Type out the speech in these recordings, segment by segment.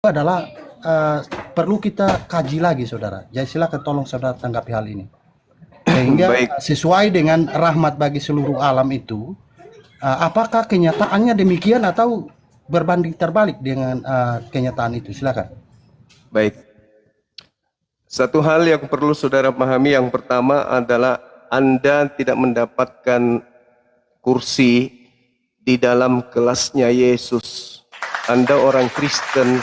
adalah perlu kita kaji lagi, saudara. Jadi silakan tolong saudara tanggapi hal ini. Sehingga sesuai dengan rahmat bagi seluruh alam itu, apakah kenyataannya demikian atau berbanding terbalik dengan kenyataan itu? Silakan. Baik. Satu hal yang perlu saudara pahami, yang pertama adalah Anda tidak mendapatkan kursi di dalam kelasnya Yesus. Anda orang Kristen,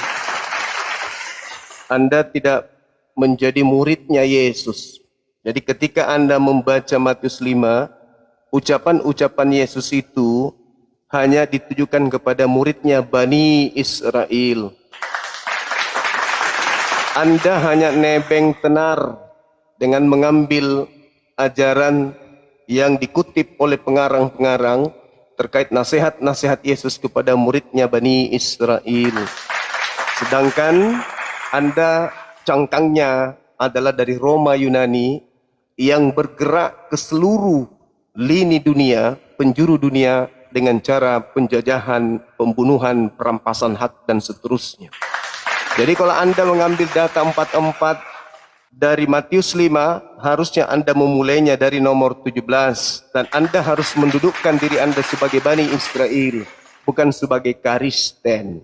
Anda tidak menjadi muridnya Yesus. Jadi ketika Anda membaca Matius 5, ucapan-ucapan Yesus itu hanya ditujukan kepada muridnya Bani Israel. Anda hanya nebeng tenar dengan mengambil ajaran yang dikutip oleh pengarang-pengarang terkait nasihat-nasihat Yesus kepada muridnya Bani Israel. Sedangkan Anda cangkangnya adalah dari Roma Yunani yang bergerak ke seluruh lini dunia, penjuru dunia dengan cara penjajahan, pembunuhan, perampasan hak dan seterusnya. Jadi kalau Anda mengambil data 44 dari Matius 5, harusnya Anda memulainya dari nomor 17 dan Anda harus mendudukkan diri Anda sebagai Bani Israel, bukan sebagai Kristen.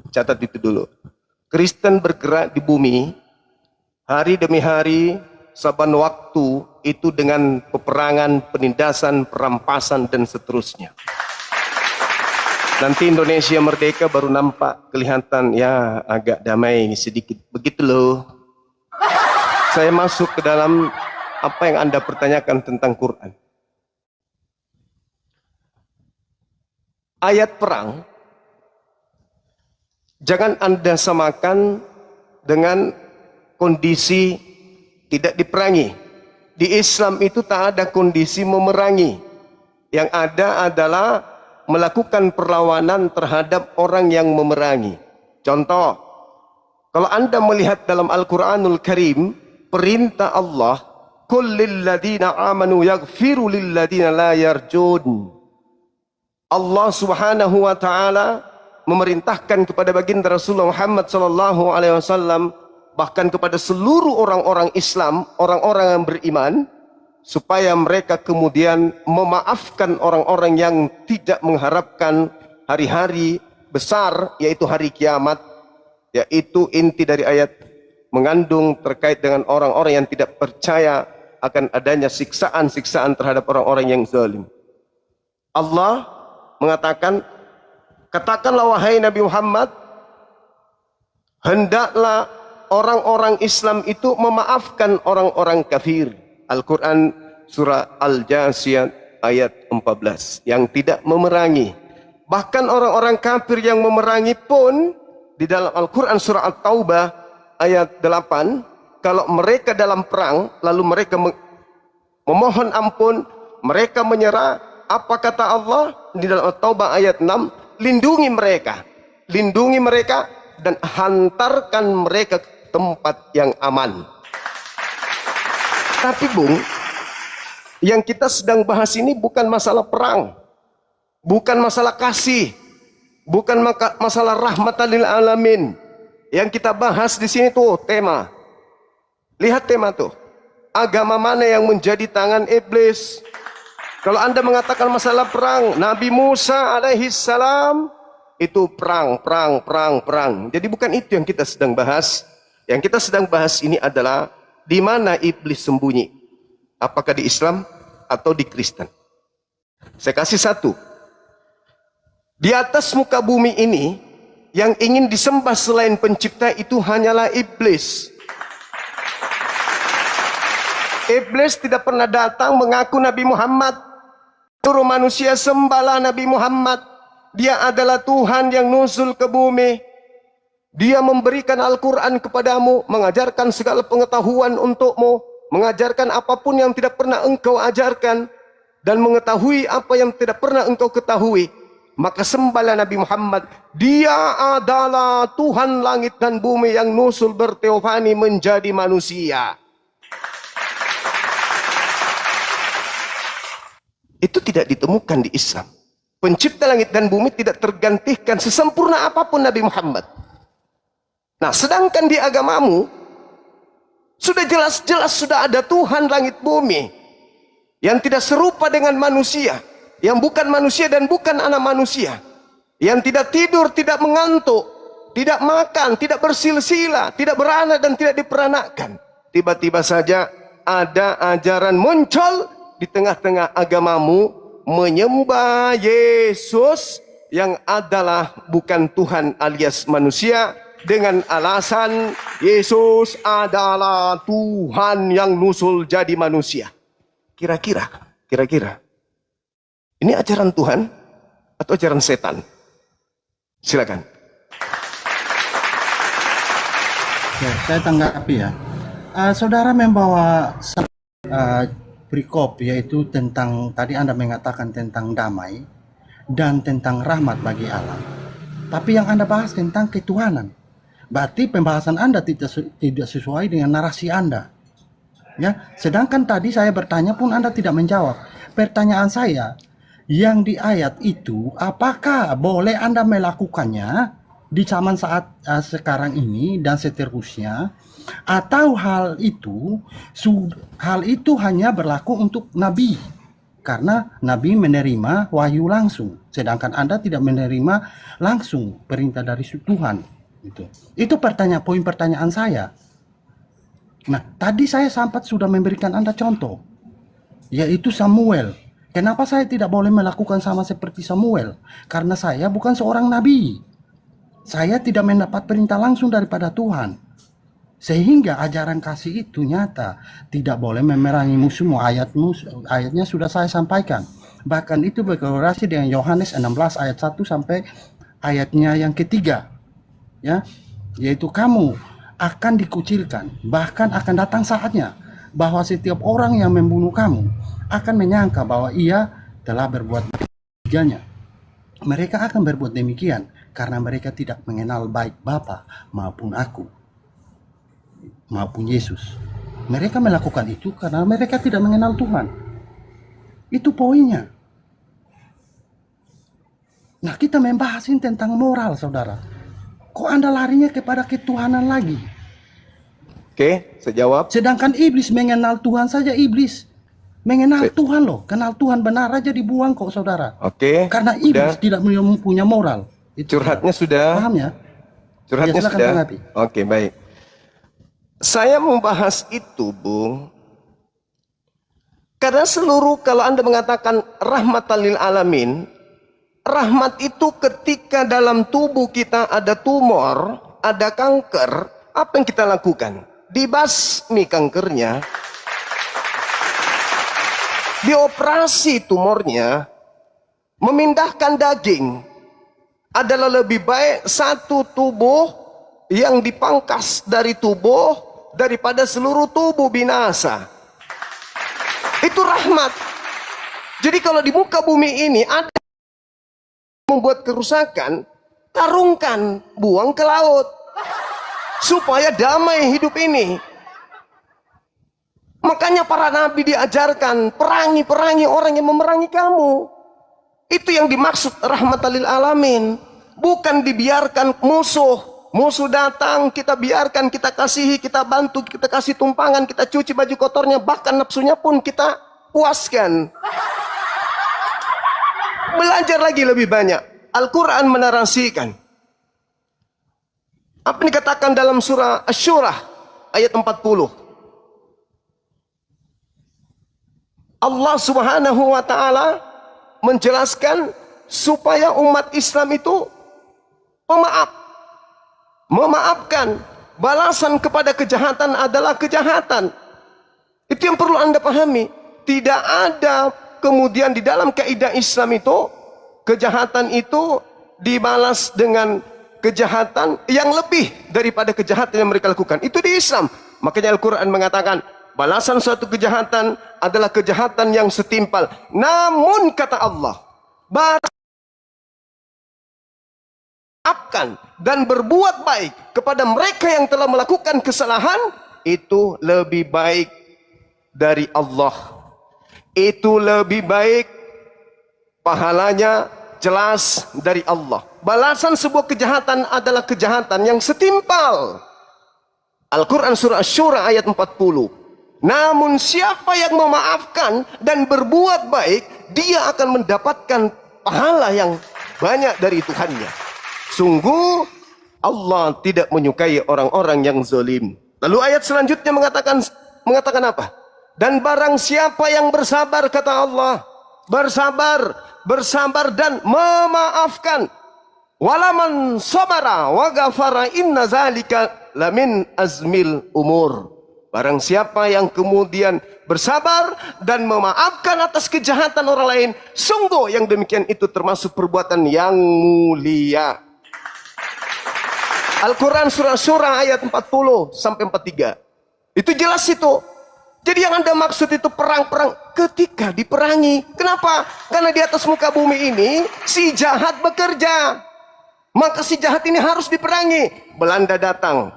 Catat itu dulu. Kristen bergerak di bumi hari demi hari, saban waktu itu dengan peperangan, penindasan, perampasan dan seterusnya. Nanti Indonesia merdeka baru nampak kelihatan ya agak damai sedikit. Begitu loh. Saya masuk ke dalam apa yang Anda pertanyakan tentang Quran. Ayat perang jangan Anda samakan dengan kondisi tidak diperangi. Di Islam itu tak ada kondisi memerangi. Yang ada adalah melakukan perlawanan terhadap orang yang memerangi. Contoh, kalau Anda melihat dalam Al-Quranul Karim, perintah Allah, "Qul lilladzina amanu yaghfiru lilladzina la yarjun." Allah Subhanahu wa taala memerintahkan kepada baginda Rasulullah Muhammad sallallahu alaihi wasallam, bahkan kepada seluruh orang-orang Islam, orang-orang yang beriman, supaya mereka kemudian memaafkan orang-orang yang tidak mengharapkan hari-hari besar, yaitu hari kiamat. Yaitu inti dari ayat mengandung terkait dengan orang-orang yang tidak percaya akan adanya siksaan-siksaan terhadap orang-orang yang zalim. Allah mengatakan, katakanlah wahai Nabi Muhammad, hendaklah orang-orang Islam itu memaafkan orang-orang kafir. Al-Quran surah Al-Jasiyat ayat 14, yang tidak memerangi. Bahkan orang-orang kafir yang memerangi pun di dalam Al-Quran surah At-Taubah ayat 8, kalau mereka dalam perang lalu mereka memohon ampun, mereka menyerah, apa kata Allah di dalam At-Taubah ayat 6? Lindungi mereka dan hantarkan mereka ke tempat yang aman. Tapi Bung, yang kita sedang bahas ini bukan masalah perang, bukan masalah kasih, bukan masalah rahmatan lil alamin. Yang kita bahas di sini tuh tema. Lihat tema tuh. Agama mana yang menjadi tangan iblis? Kalau Anda mengatakan masalah perang, Nabi Musa alaihi salam itu perang. Jadi bukan itu yang kita sedang bahas. Yang kita sedang bahas ini adalah di mana iblis sembunyi? Apakah di Islam atau di Kristen? Saya kasih satu. Di atas muka bumi ini, yang ingin disembah selain pencipta itu hanyalah iblis. Iblis tidak pernah datang mengaku Nabi Muhammad. Seluruh manusia sembahlah Nabi Muhammad. Dia adalah Tuhan yang nuzul ke bumi. Dia memberikan Al-Quran kepadamu, mengajarkan segala pengetahuan untukmu, mengajarkan apapun yang tidak pernah engkau ajarkan, dan mengetahui apa yang tidak pernah engkau ketahui. Maka sembahlah Nabi Muhammad. Dia adalah Tuhan langit dan bumi yang nusul berteofani menjadi manusia. Itu tidak ditemukan di Islam. Pencipta langit dan bumi tidak tergantikan sesempurna apapun Nabi Muhammad. Nah, sedangkan di agamamu sudah jelas-jelas sudah ada Tuhan langit bumi yang tidak serupa dengan manusia, yang bukan manusia dan bukan anak manusia, yang tidak tidur, tidak mengantuk, tidak makan, tidak bersilsilah, tidak beranak dan tidak diperanakkan. Tiba-tiba saja ada ajaran muncul di tengah-tengah agamamu, menyembah Yesus yang adalah bukan Tuhan alias manusia, dengan alasan Yesus adalah Tuhan yang nusul jadi manusia. Kira-kira ini ajaran Tuhan atau ajaran setan? Silakan. Ya, saya tanggapi ya. Saudara membawa perikop, yaitu tentang, tadi Anda mengatakan tentang damai dan tentang rahmat bagi Allah. Tapi yang Anda bahas tentang ketuhanan. Berarti pembahasan Anda tidak sesuai dengan narasi Anda. Ya, sedangkan tadi saya bertanya pun Anda tidak menjawab. Pertanyaan saya, yang di ayat itu, apakah boleh Anda melakukannya di zaman saat sekarang ini dan seterusnya, atau hal itu hanya berlaku untuk nabi, karena nabi menerima wahyu langsung, sedangkan Anda tidak menerima langsung perintah dari Tuhan. Itu poin pertanyaan saya. Nah, tadi saya sempat sudah memberikan Anda contoh, yaitu Samuel. Kenapa saya tidak boleh melakukan sama seperti Samuel? Karena saya bukan seorang nabi. Saya tidak mendapat perintah langsung daripada Tuhan. Sehingga ajaran kasih itu nyata. Tidak boleh memerangi musuhmu. Ayatnya sudah saya sampaikan. Bahkan itu berkorelasi dengan Yohanes 16 ayat 1 sampai ayatnya yang ketiga. Ya, yaitu kamu akan dikucilkan, bahkan akan datang saatnya bahwa setiap orang yang membunuh kamu akan menyangka bahwa ia telah berbuat baik. Mereka akan berbuat demikian karena mereka tidak mengenal baik Bapa maupun aku maupun Yesus. Mereka melakukan itu karena mereka tidak mengenal Tuhan. Itu poinnya. Nah, kita membahas ini tentang moral, saudara. Kok Anda larinya kepada ketuhanan lagi? Oke, saya jawab. Sedangkan iblis mengenal Tuhan saja, iblis mengenal Tuhan loh, kenal Tuhan benar aja dibuang kok, saudara. Oke. Karena iblis tidak punya moral. Itu curhatnya sudah. Paham ya? Curhatnya ya, sudah. Tanggapi. Oke, baik. Saya membahas itu, Bung, karena kalau Anda mengatakan rahmatan lil alamin, rahmat itu ketika dalam tubuh kita ada tumor, ada kanker, apa yang kita lakukan? Dibasmi kankernya, dioperasi tumornya, memindahkan daging. Adalah lebih baik satu tubuh yang dipangkas dari tubuh daripada seluruh tubuh binasa. Itu rahmat. Jadi kalau di muka bumi ini ada membuat kerusakan, tarungkan, buang ke laut supaya damai hidup ini. Makanya para nabi diajarkan perangi orang yang memerangi kamu. Itu yang dimaksud rahmatan lil alamin. Bukan dibiarkan musuh datang, kita biarkan, kita kasihi, kita bantu, kita kasih tumpangan, kita cuci baju kotornya, bahkan nafsunya pun kita puaskan. Belajar lagi lebih banyak. Al-Quran menarasikan apa yang dikatakan dalam surah Asy-Syura ayat 40. Allah Subhanahu wa ta'ala menjelaskan supaya umat Islam itu memaafkan. Balasan kepada kejahatan adalah kejahatan. Itu yang perlu Anda pahami. Tidak ada kemudian di dalam kaidah Islam itu kejahatan itu dibalas dengan kejahatan yang lebih daripada kejahatan yang mereka lakukan. Itu di Islam. Makanya Al-Quran mengatakan balasan suatu kejahatan adalah kejahatan yang setimpal. Namun kata Allah, maafkan dan berbuat baik kepada mereka yang telah melakukan kesalahan, itu lebih baik dari Allah. Itu lebih baik, pahalanya jelas dari Allah. balasan sebuah kejahatan adalah kejahatan yang setimpal. Al-Quran surah Asy-Syura ayat 40. Namun siapa yang memaafkan dan berbuat baik, dia akan mendapatkan pahala yang banyak dari Tuhannya. Sungguh Allah tidak menyukai orang-orang yang zalim. Lalu ayat selanjutnya mengatakan apa? Dan barang siapa yang bersabar, kata Allah, bersabar dan memaafkan. Walaman sabara wa ghafara inna zalika lamin azmil umur. Barang siapa yang kemudian bersabar dan memaafkan atas kejahatan orang lain, sungguh yang demikian itu termasuk perbuatan yang mulia. Al-Quran surah Asy-Syura ayat 40 sampai 43. Itu jelas itu. Jadi yang Anda maksud itu perang-perang ketika diperangi. Kenapa? Karena di atas muka bumi ini si jahat bekerja. Maka si jahat ini harus diperangi. Belanda datang,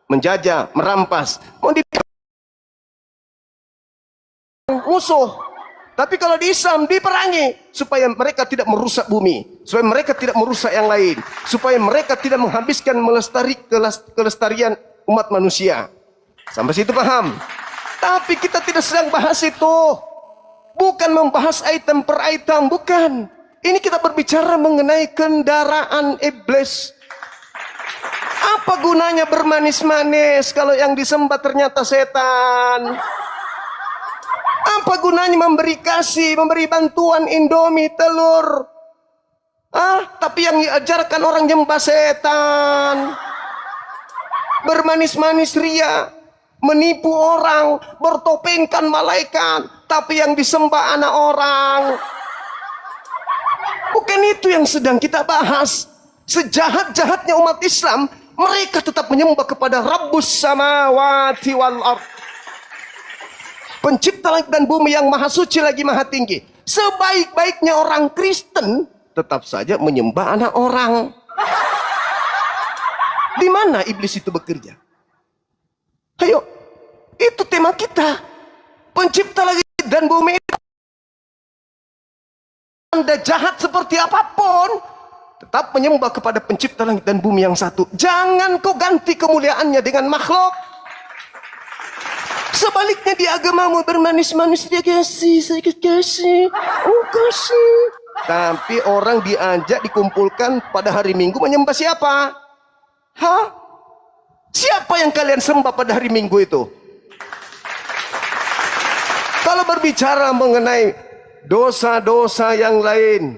menjajah, merampas, mau musuh. Tapi kalau di Islam diperangi supaya mereka tidak merusak bumi, supaya mereka tidak merusak yang lain, supaya mereka tidak menghabiskan kelestarian umat manusia. Sampai situ paham? Tapi kita tidak sedang bahas itu. Bukan membahas item per item, bukan. Ini kita berbicara mengenai kendaraan iblis. Apa gunanya bermanis-manis kalau yang disembah ternyata setan? Apa gunanya memberi kasih, memberi bantuan Indomie, telur? Tapi yang diajarkan orang nyembah setan. Bermanis-manis ria, menipu orang, bertopengkan malaikat, tapi yang disembah anak orang. Bukan itu yang sedang kita bahas. Sejahat-jahatnya umat Islam, mereka tetap menyembah kepada Rabbus samawati wal ardh, pencipta langit dan bumi yang maha suci lagi maha tinggi. Sebaik-baiknya orang Kristen tetap saja menyembah anak orang. Di mana iblis itu bekerja? Ayo, itu tema kita. Pencipta langit dan bumi. Anda jahat seperti apapun, tetap menyembah kepada pencipta langit dan bumi yang satu. Jangan kau ganti kemuliaannya dengan makhluk. Sebaliknya di agamamu bermanis-manis, dia kasih, saya kasih, kasih. Tapi orang diajak dikumpulkan pada hari Minggu menyembah siapa? Siapa yang kalian sembah pada hari Minggu itu? Kalau berbicara mengenai dosa-dosa yang lain,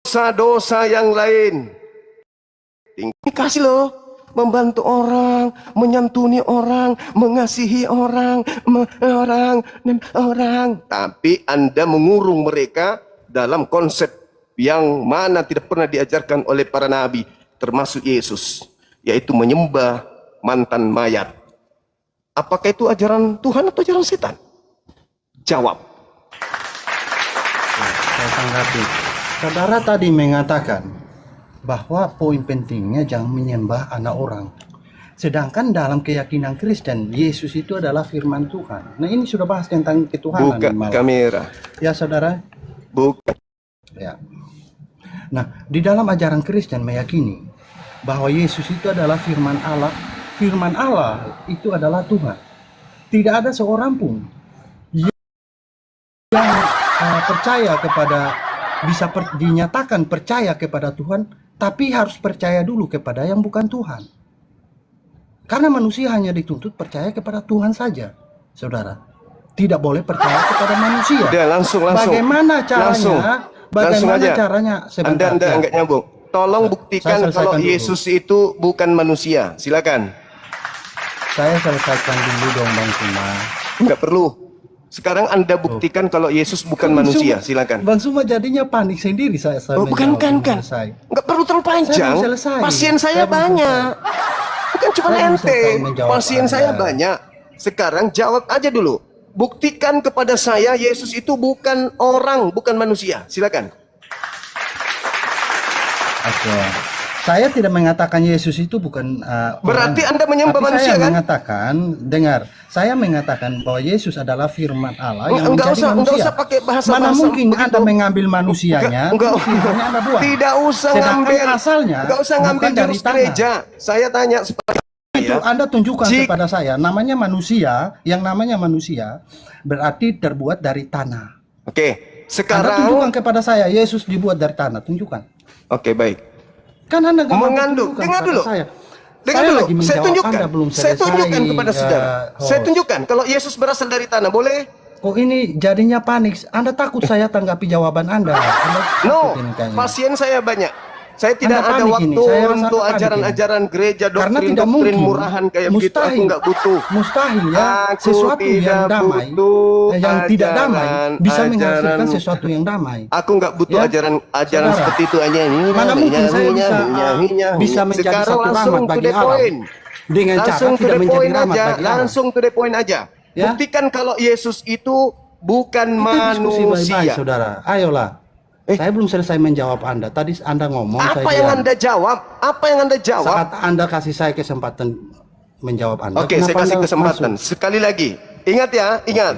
dosa-dosa yang lain, kasih loh. Membantu orang, menyantuni orang, mengasihi orang, tapi Anda mengurung mereka dalam konsep yang mana tidak pernah diajarkan oleh para nabi, termasuk Yesus, yaitu menyembah mantan mayat. Apakah itu ajaran Tuhan atau ajaran setan? Jawab. Saya tanggapi. Saudara tadi mengatakan bahwa poin pentingnya jangan menyembah anak orang. Sedangkan dalam keyakinan Kristen, Yesus itu adalah firman Tuhan. Nah, ini sudah bahas tentang ketuhanan. Buka kamera. Ya, saudara. Buka. Ya. Nah, di dalam ajaran Kristen meyakini bahwa Yesus itu adalah firman Allah. Firman Allah itu adalah Tuhan. Tidak ada seorang pun yang percaya kepada, bisa dinyatakan percaya kepada Tuhan, tapi harus percaya dulu kepada yang bukan Tuhan. Karena manusia hanya dituntut percaya kepada Tuhan saja, saudara. Tidak boleh percaya kepada manusia. Udah, langsung. Bagaimana caranya? Bagaimana caranya? Sebentar, Anda enggak nyambung. Tolong buktikan kalau Yesus itu bukan manusia. Silakan. Saya selesaikan dulu dong, Bang Suma. Enggak perlu. Sekarang Anda buktikan kalau Yesus bukan manusia. Silakan. Bang Suma jadinya panik sendiri saya. Bukan. Enggak perlu terlalu panjang. Pasien saya banyak. Bukan cuma ente. Pasien saya banyak. Sekarang jawab aja dulu. Buktikan kepada saya Yesus itu bukan orang, bukan manusia. Silakan. Oke. Saya tidak mengatakan Yesus itu bukan Berarti orang. Anda menyembah Tapi manusia saya kan? mengatakan, dengar, saya mengatakan bahwa Yesus adalah firman Allah yang Enggak menjadi usah, manusia. enggak usah pakai bahasa Mana mungkin begitu. Anda mengambil manusianya, Enggak, terus firmannya Anda buang. tidak usah Sedangkan ngambil, asalnya enggak usah ngambil bukan dari jurus tanah. gereja. Saya tanya supaya Itu Anda tunjukkan Jika- kepada saya, namanya manusia, yang namanya manusia berarti terbuat dari tanah. Oke, Anda sekarang tunjukkan kepada saya, Yesus dibuat dari tanah, tunjukkan. Oke, baik. Kan Anda nggak mampu Mengandung, tunjukkan dengar kepada dulu. saya. Dengar Saya dulu, lagi saya menjawab, tunjukkan. Anda belum Saya selesai. tunjukkan kepada saudara. Saya host. tunjukkan kalau Yesus berasal dari tanah, boleh? Kok ini jadinya panik? Anda takut saya tanggapi jawaban Anda? Anda No, takut ini kayaknya. pasien saya banyak. Saya tidak Anda ada panik waktu ini, saya rasa untuk panik ajaran-ajaran gereja, Karena tidak doktrin-doktrin mungkin, murahan kayak begitu. Aku mustahil, nggak butuh. mustahil ya, Aku sesuatu yang tidak damai, butuh yang tidak damai bisa ajaran- menghasilkan sesuatu yang damai. Aku nggak butuh Ya, ajaran saudara. seperti itu aja. Mana mungkin saya bisa menjadi Sekarang satu langsung rahmat to bagi the alam point. dengan cara Langsung to tidak the menjadi point rahmat aja. bagi alam. Langsung to the point aja. Ya. Buktikan kalau Yesus itu bukan Kita diskusi baik-baik, manusia. saudara. Ayolah. Saya belum selesai menjawab Anda. Tadi Anda ngomong, Apa saya yang diam. Anda jawab? Apa yang Anda jawab? Saat Anda kasih saya kesempatan menjawab Anda. Oke, saya kenapa kasih Anda kesempatan. masuk? Sekali lagi. Ingat ya, ingat.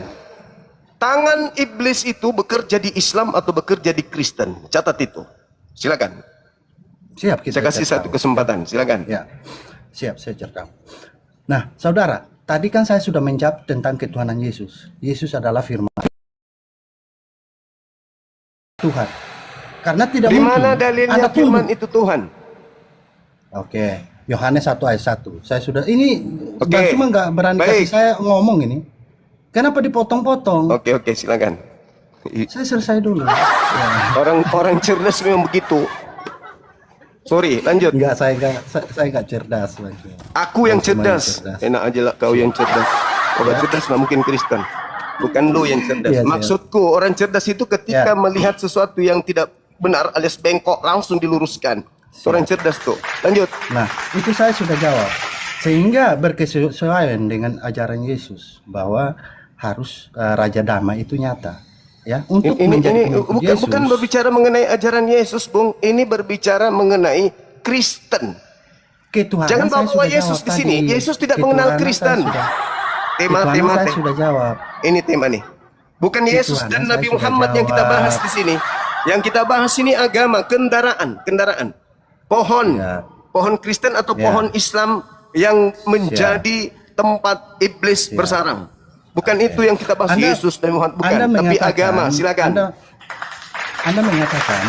Tangan iblis itu bekerja di Islam atau bekerja di Kristen. Catat itu. Silakan. Siap, kita Saya kasih cek satu tahu. kesempatan. Silakan. Ya, siap, saya cerita. Nah, saudara, tadi kan saya sudah menjawab tentang ketuhanan Yesus. Yesus adalah firman Tuhan. Karena tidak Di mungkin mana dalilnya Anda firman tunduk. itu Tuhan? Oke, Yohanes 1 ayat 1. Saya sudah ini Oke. cuma nggak berani Baik. kasih saya ngomong ini. Kenapa dipotong-potong? Oke, silakan. Saya selesai dulu. Ya. Orang cerdas memang begitu. Sorry, lanjut. Enggak, saya enggak cerdas lagi. Aku yang Cuma cerdas. Enak aja lah kau yang cerdas. Orang cerdas nggak mungkin Kristen. Bukan lu yang cerdas. Iya, Maksudku orang cerdas itu ketika Ya. melihat sesuatu yang tidak benar alias bengkok langsung diluruskan. Orang cerdas tuh. Lanjut. Nah, itu saya sudah jawab. Sehingga berkesesuaian dengan ajaran Yesus bahwa harus Raja Damai itu nyata. Ya, untuk menjadi pengikut Yesus. bukan berbicara mengenai ajaran Yesus, Bung. Ini berbicara mengenai Kristen. Ketuhanan Jangan saya bawa sudah Yesus jawab di sini. tadi. Yesus tidak Ketuhanan mengenal saya Kristen. sudah- Tema Ketuhanan saya tema. sudah jawab. Ini tema nih. Bukan Yesus Ketuhanan dan saya Nabi sudah Muhammad yang kita jawab. bahas di sini. Yang kita bahas ini agama, kendaraan. Pohon. Ya. Pohon Kristen atau Ya. pohon Islam yang menjadi tempat iblis Ya. bersarang. Bukan itu yang kita bahas Yesus dan Muhammad, bukan, Anda tapi mengatakan- agama. Silakan. Anda mengatakan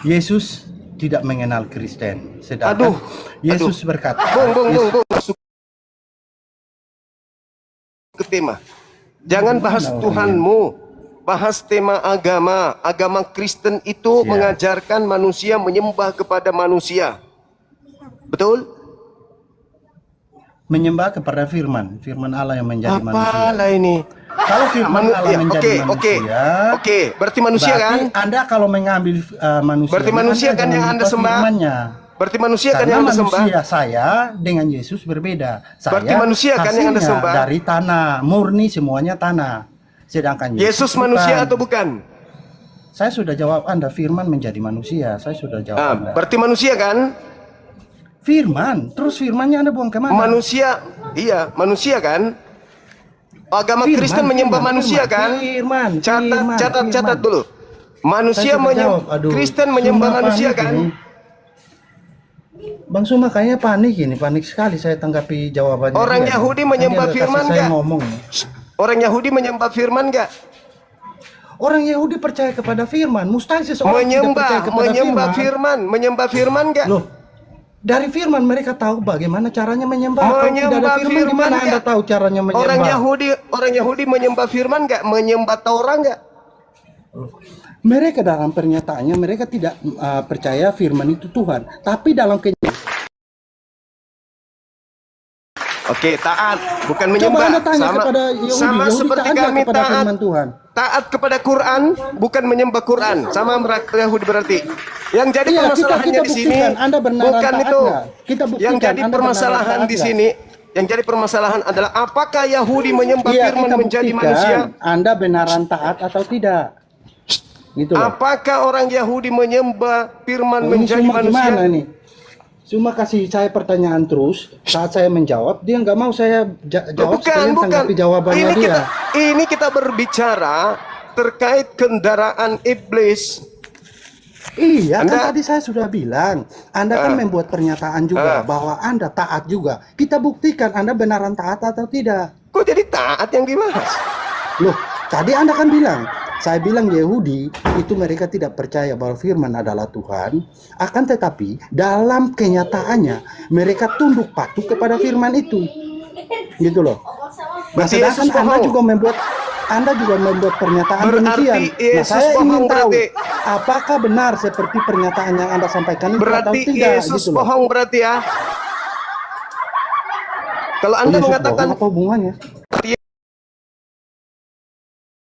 Yesus tidak mengenal Kristen. Sedangkan Aduh, Yesus berkata, Bung, Yesus- masuk ke tema. Jangan bahas Mana Tuhanmu, bahas tema agama. Agama Kristen itu Siap. mengajarkan manusia menyembah kepada manusia. Betul? menyembah kepada firman Allah yang menjadi manusia. Apalah ini? Kalau firman Allah Ya, menjadi Oke. manusia, Berarti manusia berarti kan? Anda kalau mengambil manusia, Berarti manusia kan yang Anda sembah? Berarti Manusia kan Karena yang Anda sembah? manusia saya dengan Yesus berbeda. Saya Berarti manusia kan yang Anda hasilnya sembah? dari tanah, murni semuanya tanah. Sedangkan Yesus bukan. manusia atau bukan? Saya sudah jawab Anda, firman menjadi manusia. Saya sudah jawab Anda. Berarti manusia kan? Firman, terus firmannya Anda buang kemana? Manusia, iya, manusia kan? Agama Firman, Kristen menyembah firman, manusia kan? Firman, Catat dulu. Manusia Saya sudah jawab. Aduh, Kristen menyembah Suma manusia panik kan? ini. Bang Suma kayaknya panik sekali saya tanggapi jawabannya. Orang dia. Yahudi Kan menyembah dia kasih firman saya nggak? ngomong. Orang Yahudi menyembah firman enggak? Orang Yahudi percaya kepada firman. Mustahil seseorang tidak percaya kepada Menyembah firman enggak? Loh, dari firman mereka tahu bagaimana caranya menyembah. Kalau tidak ada Menyembah firman, firman gimana Anda nggak? tahu caranya menyembah? Orang Yahudi menyembah firman enggak? Menyembah Taurat enggak? Mereka dalam pernyataannya mereka tidak percaya firman itu Tuhan, tapi dalam Oke, taat bukan Coba menyembah. Anda tanya kepada Yahudi. Sama Yahudi seperti taat kami kepada taat. firman Tuhan. Taat kepada Quran bukan menyembah Quran. Sama Yahudi berarti. Yang jadi Iya, permasalahannya kita di sini buktikan. Anda benaran bukan taat itu. nggak? Kita buktikan, Yang jadi Anda permasalahan benaran taat di nggak? sini, yang jadi permasalahan adalah apakah Yahudi menyembah Iya, firman kita menjadi buktikan manusia? Anda benaran taat atau tidak. Gitu loh. Apakah orang Yahudi menyembah firman Ini menjadi cuma manusia? gimana nih? Cuma kasih saya pertanyaan terus, saat saya menjawab, dia nggak mau saya jawab, sekalian tanggapi jawabannya dia. Ini kita berbicara terkait kendaraan iblis. Iya, kan tadi saya sudah bilang, Anda kan membuat pernyataan juga bahwa Anda taat juga. Kita buktikan Anda benaran taat atau tidak. Kok jadi taat yang dibahas? Loh, tadi Anda kan bilang, saya bilang Yahudi itu mereka tidak percaya bahwa firman adalah Tuhan, akan tetapi dalam kenyataannya mereka tunduk patuh kepada firman itu. Gitu loh. Nah, sedangkan Anda juga membuat pernyataan demikian. Nah, saya ingin tahu apakah benar seperti pernyataan yang Anda sampaikan itu atau tidak. Yesus gitu loh. bohong berarti ya. Kalau Anda Yesus mengatakan bohong, apa hubungannya?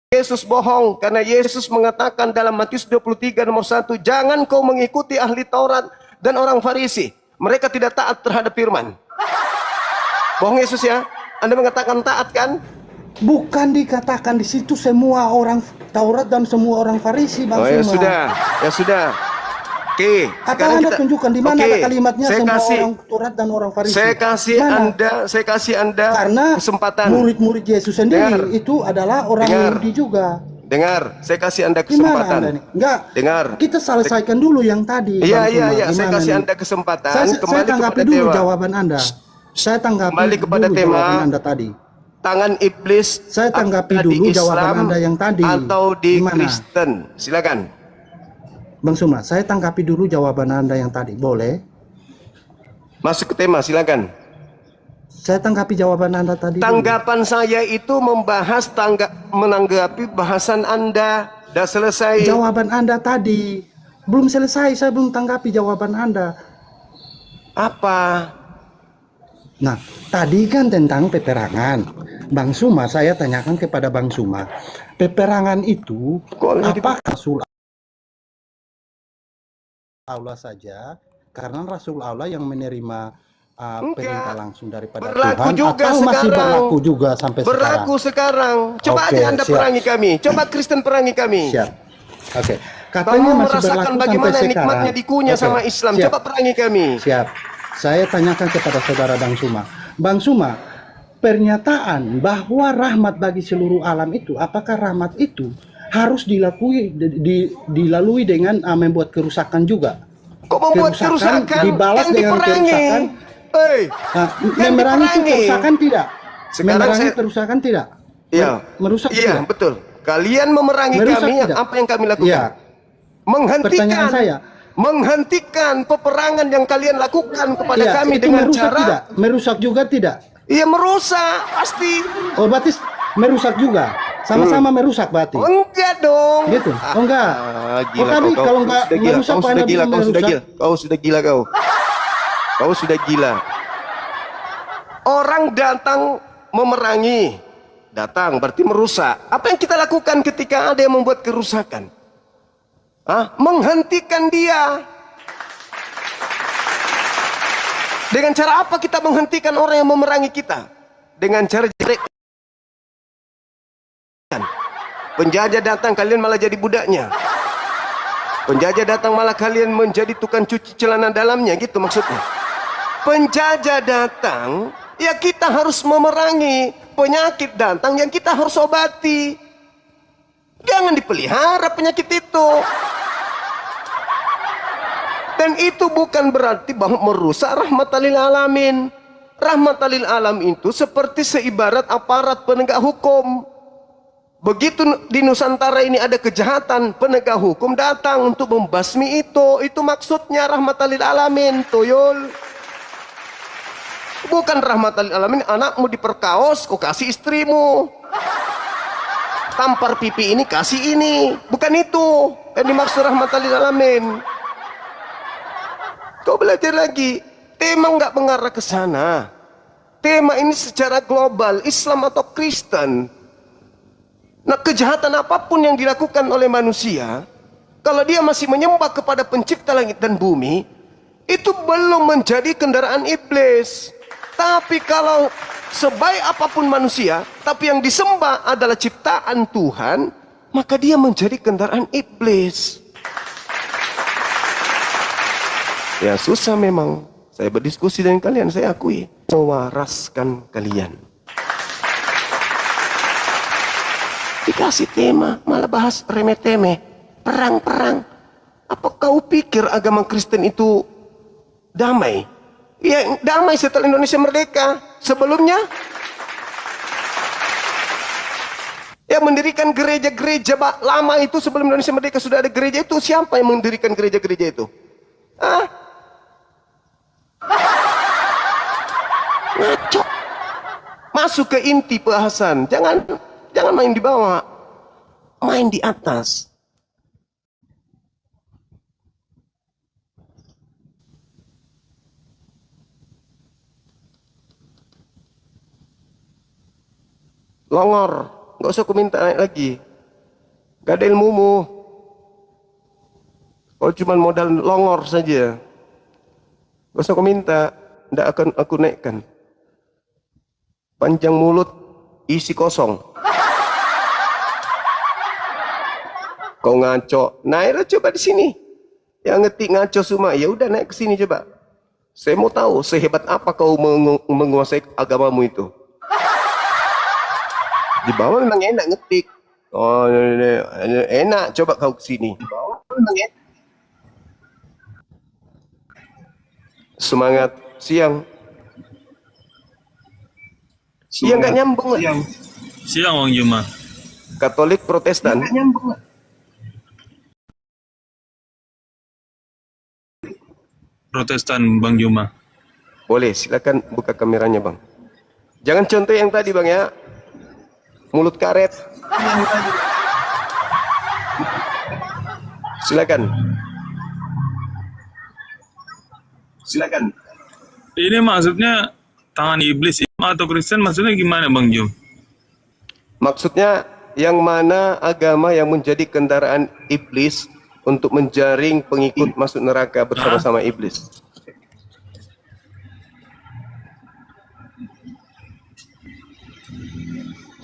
Yesus bohong, karena Yesus mengatakan dalam Matius 23 nomor 1, jangan kau mengikuti ahli Taurat dan orang Farisi, mereka tidak taat terhadap firman. Bohong Yesus ya. Anda mengatakan taat kan? Bukan dikatakan di situ semua orang Taurat dan semua orang Farisi, Bang. Oh ya sudah, ya sudah. Oke. Atau Anda tunjukkan di mana ada kalimatnya semua orang Taurat dan orang Farisi. Saya kasih Anda karena kesempatan. Murid-murid Yesus sendiri itu adalah orang Yahudi juga. Dengar, saya kasih Anda kesempatan. Anda nih? Enggak. Dengar. Kita selesaikan dulu yang tadi. Iya. Saya kasih Anda kesempatan. Saya tanggapi dulu jawaban Anda. Saya tanggapi kepada dulu jawaban Anda tadi. Tangan iblis. Saya tanggapi dulu jawaban Anda yang tadi. Atau di Kristen. Silakan. Bang Suma, saya tanggapi dulu jawaban Anda yang tadi. Boleh? Masuk ke tema, silakan. Saya tanggapi jawaban Anda tadi. Tanggapan saya itu menanggapi bahasan Anda. Sudah selesai. Jawaban Anda tadi belum selesai. Saya belum tanggapi jawaban Anda. Apa? Nah, tadi kan tentang peperangan. Bang Suma, saya tanyakan kepada Bang Suma. Peperangan itu apakah Rasul Allah saja? Karena Rasul Allah yang menerima perintah langsung daripada Tuhan, juga atau masih sekarang. berlaku juga sampai berlaku sekarang. Coba aja Anda perangi kami. Coba Kristen perangi kami. Siap. Oke. Katanya masih merasakan berlaku bagaimana sampai nikmatnya sekarang. dikunyah sama Islam. Siap. Coba perangi kami. Siap. Saya tanyakan kepada saudara Bang Suma. Bang Suma, pernyataan bahwa rahmat bagi seluruh alam itu, apakah rahmat itu harus dilalui dengan membuat kerusakan juga? Kok membuat kerusakan? Dibalas dengan kerusakan? Memerangi itu kerusakan tidak? Memerangi kerusakan tidak? Iya. Merusak iya, tidak? betul. Kalian memerangi Merusak kami, tidak? apa yang kami lakukan? Iya. Menghentikan. Pertanyaan saya. Menghentikan peperangan yang kalian lakukan kepada kami itu dengan merusak cara tidak? Merusak juga tidak? Iya, merusak pasti. Oh, berarti merusak juga. Sama-sama merusak berarti. Enggak dong. Gitu. Oh enggak. Gila, tadi kalau enggak merusak kau sudah gila, kau sudah gila kau. Kau sudah gila. Orang datang memerangi. Datang berarti merusak. Apa yang kita lakukan ketika ada yang membuat kerusakan? Menghentikan dia. Dengan cara apa kita menghentikan orang yang memerangi kita? Dengan cara jelek. Penjajah datang, kalian malah jadi budaknya. Penjajah datang, malah kalian menjadi tukang cuci celana dalamnya, gitu maksudnya. Penjajah datang, ya kita harus memerangi. Penyakit datang, yang kita harus obati. Jangan dipelihara penyakit itu. Dan itu bukan berarti bahwa merusak rahmatan lil alamin. Rahmatan lil alam itu seperti seibarat aparat penegak hukum. Begitu di Nusantara ini ada kejahatan, penegak hukum datang untuk membasmi itu. Itu maksudnya rahmatan lil alamin, tuyul. Bukan rahmatan lil alamin, anakmu diperkaos, kau kasih istrimu. Tampar pipi ini, kasih ini. Bukan itu yang dimaksud rahmatan lil alamin. Kau belajar lagi. Tema nggak mengarah ke sana. Tema ini secara global, Islam atau Kristen. Nah, kejahatan apapun yang dilakukan oleh manusia, kalau dia masih menyembah kepada pencipta langit dan bumi, itu belum menjadi kendaraan iblis. Tapi kalau sebaik apapun manusia, tapi yang disembah adalah ciptaan Tuhan, maka dia menjadi kendaraan iblis. Ya susah memang. Saya berdiskusi dengan kalian, saya akui. Mewaraskan kalian. Dikasih tema, malah bahas remeh-temeh. Perang-perang. Apa kau pikir agama Kristen itu damai? Ya damai setelah Indonesia merdeka. Sebelumnya, yang mendirikan gereja-gereja lama itu sebelum Indonesia merdeka sudah ada gereja itu. Siapa yang mendirikan gereja-gereja itu? Hah? Ngaco. Masuk ke inti bahasan. Jangan main di bawah. Main di atas. Longor. Nggak usah aku minta naik lagi. Gak ada ilmumu. Kalau cuma modal longor saja. Gak usah aku minta. Tidak akan aku naikkan. Panjang mulut, isi kosong. Kau ngaco. Naiklah coba di sini. Yang ngetik ngaco semua. Ya udah naik ke sini coba. Saya mau tahu sehebat apa kau menguasai agamamu itu. Di bawah memang enak ngetik. Oh, enak. Coba kau ke sini. Di bawah memang enak. Semangat siang. Iya nggak nyambung lah. Siang Bang Juma. Katolik Protestan. Nggak nyambung lah. Protestan Bang Juma. Boleh, silakan buka kameranya bang. Jangan contoh yang tadi bang ya. Mulut karet. Silakan. Silakan. Ini maksudnya tangan iblis atau Kristen maksudnya gimana Bang Jum? Maksudnya yang mana agama yang menjadi kendaraan iblis untuk menjaring pengikut masuk neraka bersama-sama iblis?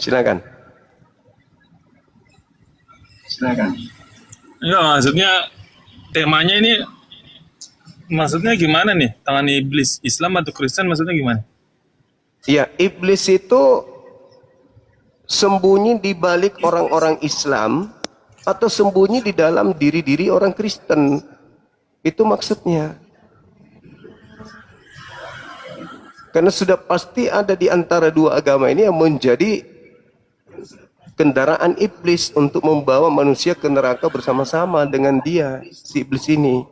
Silakan. Silakan. Enggak, maksudnya temanya ini maksudnya gimana nih? Tangan iblis, Islam atau Kristen maksudnya gimana? Ya, iblis itu sembunyi di balik orang-orang Islam atau sembunyi di dalam diri-diri orang Kristen. Itu maksudnya. Karena sudah pasti ada di antara dua agama ini yang menjadi kendaraan iblis untuk membawa manusia ke neraka bersama-sama dengan dia, si iblis ini.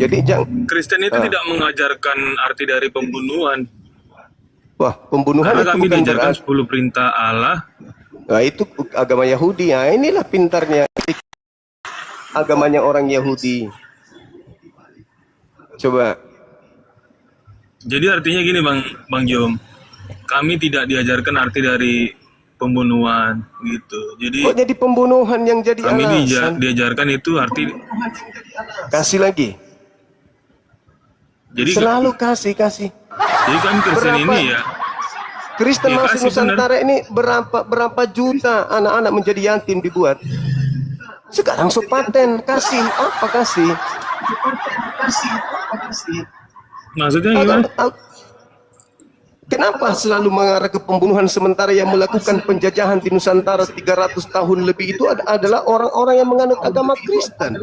Jadi Kristen itu tidak mengajarkan arti dari pembunuhan. Wah, pembunuhan Karena itu kami bukan diajarkan berarti. 10 perintah Allah. Nah, itu agama Yahudi. Nah, inilah pintarnya. Agamanya orang Yahudi. Coba. Jadi artinya gini Bang Jom. Kami tidak diajarkan arti dari pembunuhan gitu. Jadi Kok jadi pembunuhan yang jadi kami alasan? diajarkan itu arti. Kasih lagi. Jadi Selalu kasih. Jadi kan Kristen Berapa? ini ya. Kristen Ya, masuk kasih, Nusantara ini berapa juta anak-anak menjadi yatim dibuat. Sekarang sepaten kasih apa kasih? Maksudnya gimana? Kenapa selalu mengarah ke pembunuhan sementara yang melakukan penjajahan di Nusantara 300 tahun lebih itu adalah orang-orang yang menganut agama Kristen.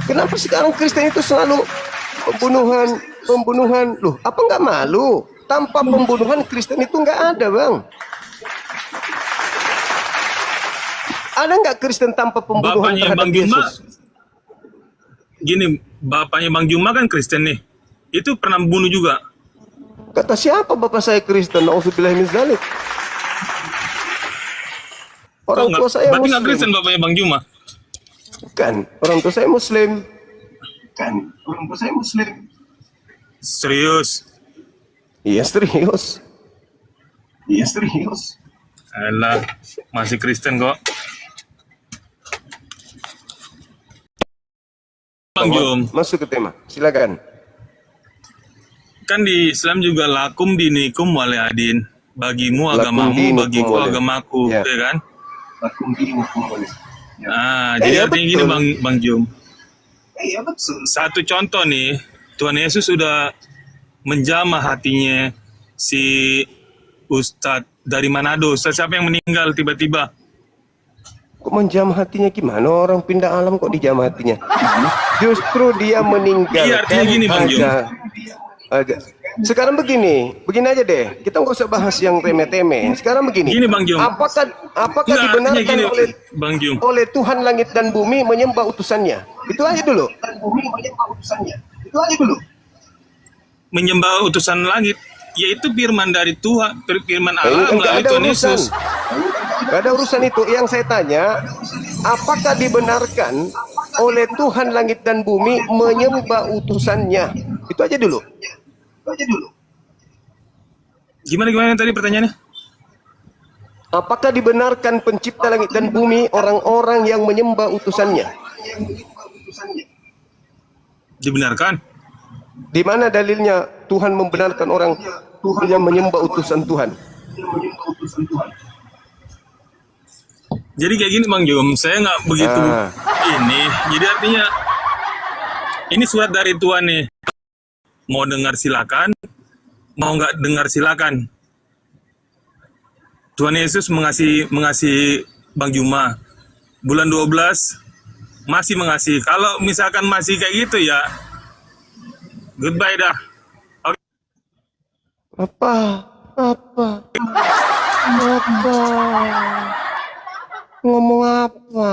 Kenapa sekarang Kristen itu selalu pembunuhan? Loh, apa nggak malu? Tanpa pembunuhan Kristen itu nggak ada, Bang. Ada nggak Kristen tanpa pembunuhan Bapaknya terhadap Bang Juma, Yesus? gini, bapaknya Bang Juma kan Kristen nih. Itu pernah bunuh juga. Kata siapa bapak saya Kristen? Nauzubillah min dzalik. Orang tua saya Berarti nggak Muslim. Kristen bapaknya Bang Juma? Bukan, orang tua saya Muslim. Serius? Iya serius. Alah, masih Kristen kok. Bang Jum, Masuk ke tema, silakan. kan di Islam juga lakum dinikum wale adin. bagimu Lakum agamamu, dinukum bagiku waliy. agamaku, Ya. ya kan? Lakum dinukum waliy. Nah, jadi Iya, artinya gini betul. Bang Jum. Satu contoh nih, Tuhan Yesus sudah menjamah hatinya si Ustadz dari Manado. Ustadz siapa yang meninggal tiba-tiba? Kok menjam hatinya gimana? Orang pindah alam kok dijam hatinya? Justru dia meninggalkan Iya, artinya gini, Bang Jum. agak. Sekarang begini aja deh. Kita nggak usah bahas yang remeh-temeh. Sekarang begini. Gini, Bang Jum. Apakah Enggak, artinya dibenarkan gini, oleh Bang Jum. Tuhan langit dan bumi menyembah utusannya? Itu aja dulu. Menyembah utusan langit, yaitu firman dari Tuhan, firman Allah Enggak melalui ada Tuhan urusan. Yesus. Enggak ada urusan itu. Yang saya tanya, apakah dibenarkan oleh Tuhan langit dan bumi menyembah utusannya? Itu aja dulu. Gimana tadi pertanyaannya? Apakah dibenarkan pencipta langit dan bumi orang-orang yang menyembah utusannya? Dibenarkan? Di mana dalilnya Tuhan membenarkan orang yang menyembah utusan Tuhan? Jadi kayak gini Bang Jum, saya nggak begitu ini. Jadi artinya ini surat dari Tuhan nih. Mau dengar silakan, mau nggak dengar silakan. Tuhan Yesus mengasihi Bang Juma. Bulan 12 masih mengasihi. Kalau misalkan masih kayak gitu ya, goodbye dah. Oke. Apa? Ngomong apa?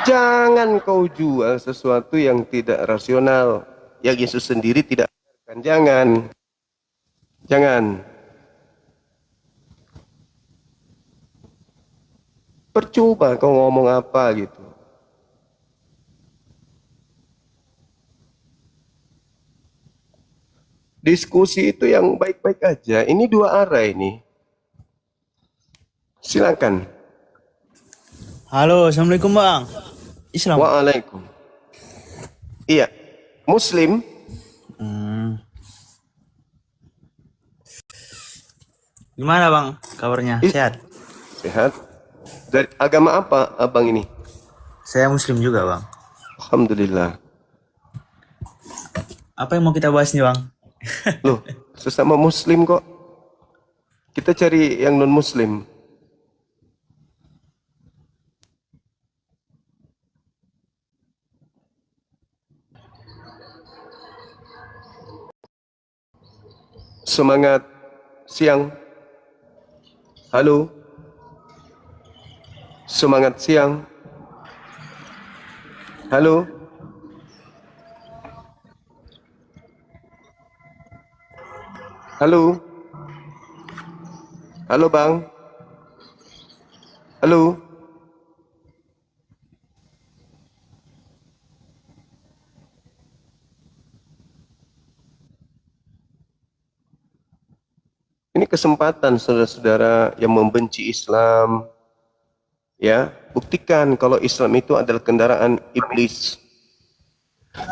Jangan kau jual sesuatu yang tidak rasional, yang Yesus sendiri tidak ajarkan. Jangan. Percoba kau ngomong apa gitu. Diskusi itu yang baik-baik aja. Ini dua arah ini. Silakan. Halo, assalamualaikum bang. Islam. Waalaikum. Iya. Muslim. Gimana bang? Kabarnya sehat? Sehat. Dari agama apa abang ini? Saya Muslim juga bang. Alhamdulillah. Apa yang mau kita bahas nih bang? Loh, sesama Muslim kok. Kita cari yang non Muslim. Semangat siang. Halo. Semangat siang. Halo. Halo. Halo bang. Halo. Ini kesempatan saudara-saudara yang membenci Islam, ya, buktikan kalau Islam itu adalah kendaraan iblis.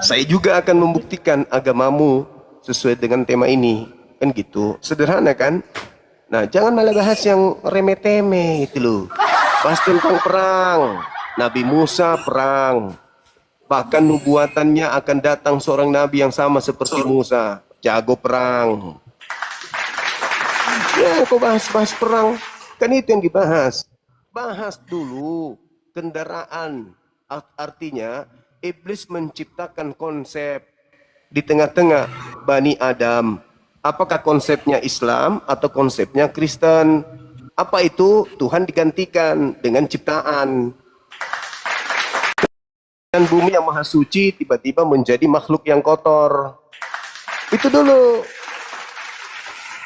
Saya juga akan membuktikan agamamu sesuai dengan tema ini, kan gitu. Sederhana kan? Nah, jangan malah bahas yang remeh-temeh itu loh. Bahas tentang perang. Nabi Musa perang. Bahkan nubuatannya akan datang seorang nabi yang sama seperti Musa, jago perang. Ya, kau bahas-bahas perang, kan itu yang dibahas. Bahas dulu kendaraan. Artinya, iblis menciptakan konsep di tengah-tengah Bani Adam. Apakah konsepnya Islam atau konsepnya Kristen? Apa itu? Tuhan digantikan dengan ciptaan. Dan bumi yang maha suci tiba-tiba menjadi makhluk yang kotor. Itu dulu.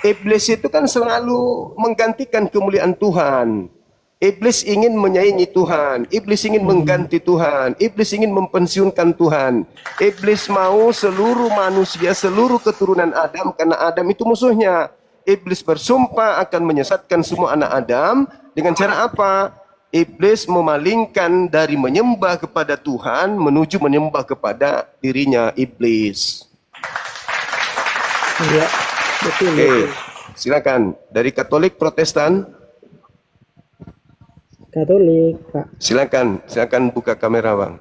Iblis itu kan selalu menggantikan kemuliaan Tuhan. Iblis ingin menyaingi Tuhan. Iblis ingin mengganti Tuhan. Iblis ingin mempensiunkan Tuhan. Iblis mau seluruh manusia, seluruh keturunan Adam, karena Adam itu musuhnya. Iblis bersumpah akan menyesatkan semua anak Adam. Dengan cara apa? Iblis memalingkan dari menyembah kepada Tuhan menuju menyembah kepada dirinya iblis. Iya. Betul, Oke, betul. silakan. Dari Katolik, Protestan, Katolik, Pak. silakan buka kamera, Bang.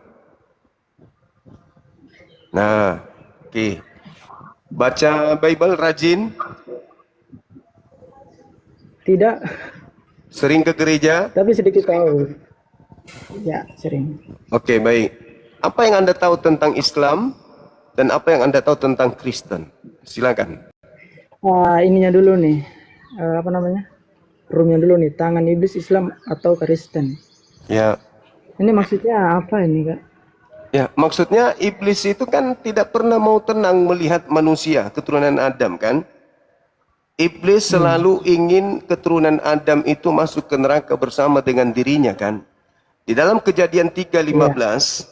Nah, oke. Baca Bible rajin, Tidak, sering ke gereja. tapi sedikit tahu. Ya, sering. Oke, baik. Apa yang Anda tahu tentang Islam dan apa yang Anda tahu tentang Kristen? Silakan. Ininya dulu nih, apa namanya? Roomnya dulu nih, tangan iblis Islam atau Kristen. Ya, Ini maksudnya apa ini, Kak? ya, maksudnya iblis itu kan tidak pernah mau tenang melihat manusia, keturunan Adam kan? Iblis selalu ingin keturunan Adam itu masuk ke neraka bersama dengan dirinya kan? Di dalam Kejadian 3:15,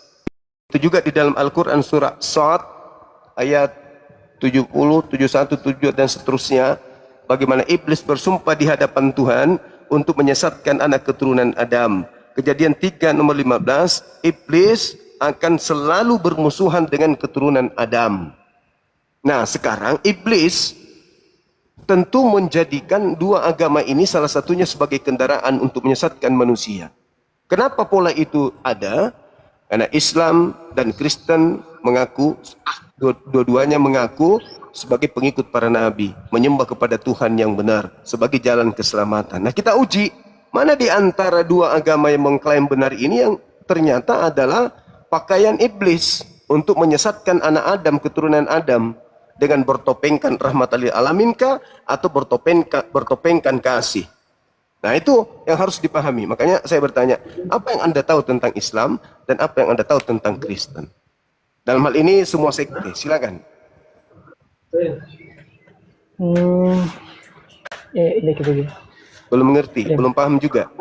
itu juga di dalam Al-Quran surah Shad ayat 70, 71, 7 dan seterusnya, bagaimana iblis bersumpah di hadapan Tuhan untuk menyesatkan anak keturunan Adam. Kejadian 3 nomor 15, iblis akan selalu bermusuhan dengan keturunan Adam. Nah, sekarang iblis tentu menjadikan dua agama ini salah satunya sebagai kendaraan untuk menyesatkan manusia. Kenapa pola itu ada? Karena Islam dan Kristen mengaku, dua-duanya mengaku sebagai pengikut para nabi, menyembah kepada Tuhan yang benar sebagai jalan keselamatan. Nah, kita uji mana di antara dua agama yang mengklaim benar ini yang ternyata adalah pakaian iblis untuk menyesatkan anak Adam, keturunan Adam, dengan bertopengkan rahmatan lil alamin kah atau bertopengkan kasih. Nah, itu yang harus dipahami. Makanya saya bertanya, apa yang Anda tahu tentang Islam dan apa yang Anda tahu tentang Kristen? Dalam hal ini semua sekte, silakan. Ini begini. Belum mengerti, belum paham juga.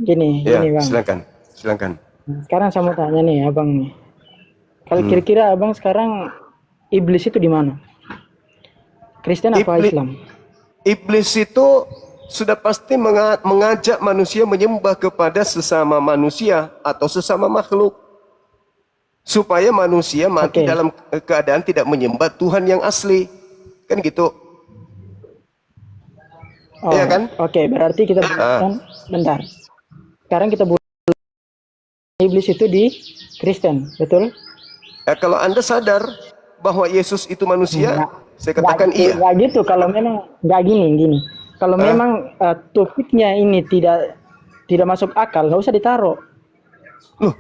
Gini, Ya, Bang. silakan. Sekarang saya mau tanya nih, Abang nih. Kalau kira-kira Abang sekarang iblis itu di mana? Kristen apa Islam? Iblis itu sudah pasti mengajak manusia menyembah kepada sesama manusia atau sesama makhluk, supaya manusia mati dalam keadaan tidak menyembah Tuhan yang asli, kan gitu. Iya kan? Oke, berarti kita bentar. Sekarang kita iblis itu di Kristen, betul? Kalau Anda sadar bahwa Yesus itu manusia, saya katakan iya. Nggak gitu, kalau memang nggak gini. Kalau memang topiknya ini tidak masuk akal, nggak usah ditaruh. Loh,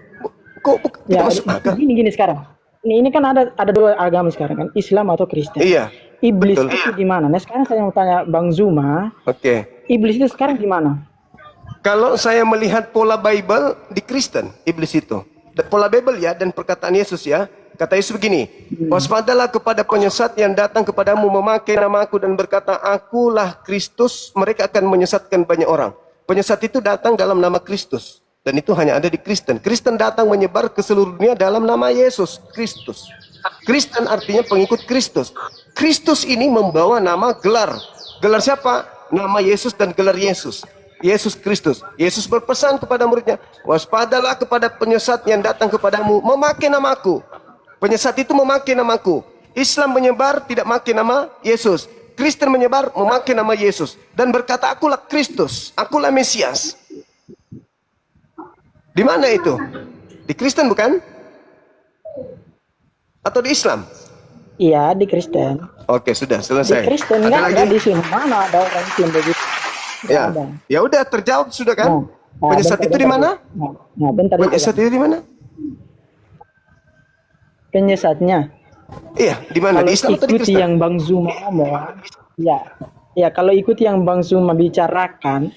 kok tidak masuk akal? Gini sekarang. Ini kan ada dua agama sekarang kan, Islam atau Kristen. Iya. Iblis betul. itu di mana? Nah, sekarang saya mau tanya Bang Zuma. Oke. Iblis itu sekarang di mana? Kalau saya melihat pola Bible di Kristen, iblis itu. Pola Bible ya, dan perkataan Yesus ya. Kata Yesus begini, waspadalah kepada penyesat yang datang kepadamu memakai namaku dan berkata, akulah Kristus, mereka akan menyesatkan banyak orang. Penyesat itu datang dalam nama Kristus. Dan itu hanya ada di Kristen. Kristen datang menyebar ke seluruh dunia dalam nama Yesus Kristus. Kristen artinya pengikut Kristus. Kristus ini membawa nama gelar. Gelar siapa? Nama Yesus dan gelar Yesus. Yesus Kristus. Yesus berpesan kepada muridnya, waspadalah kepada penyesat yang datang kepadamu memakai namaku. Penyesat itu memakai namaku. Islam menyebar tidak memakai nama Yesus. Kristen menyebar memakai nama Yesus dan berkata, akulah Kristus, akulah Mesias. Di mana itu? Di Kristen bukan? Atau di Islam? Iya, di Kristen. Oke, sudah selesai. Di Kristen nggak di sini. Mana ada orang Islam begitu? Ya, ya udah terjawab sudah kan? Penyesat itu di mana? Bentar. Penyesat itu di mana? Penyesatnya. Iya, di mana? Di Islam atau di Ikuti Kristen? yang Bang Zuma ngomong. Ya kalau ikuti yang Bang Zuma bicarakan,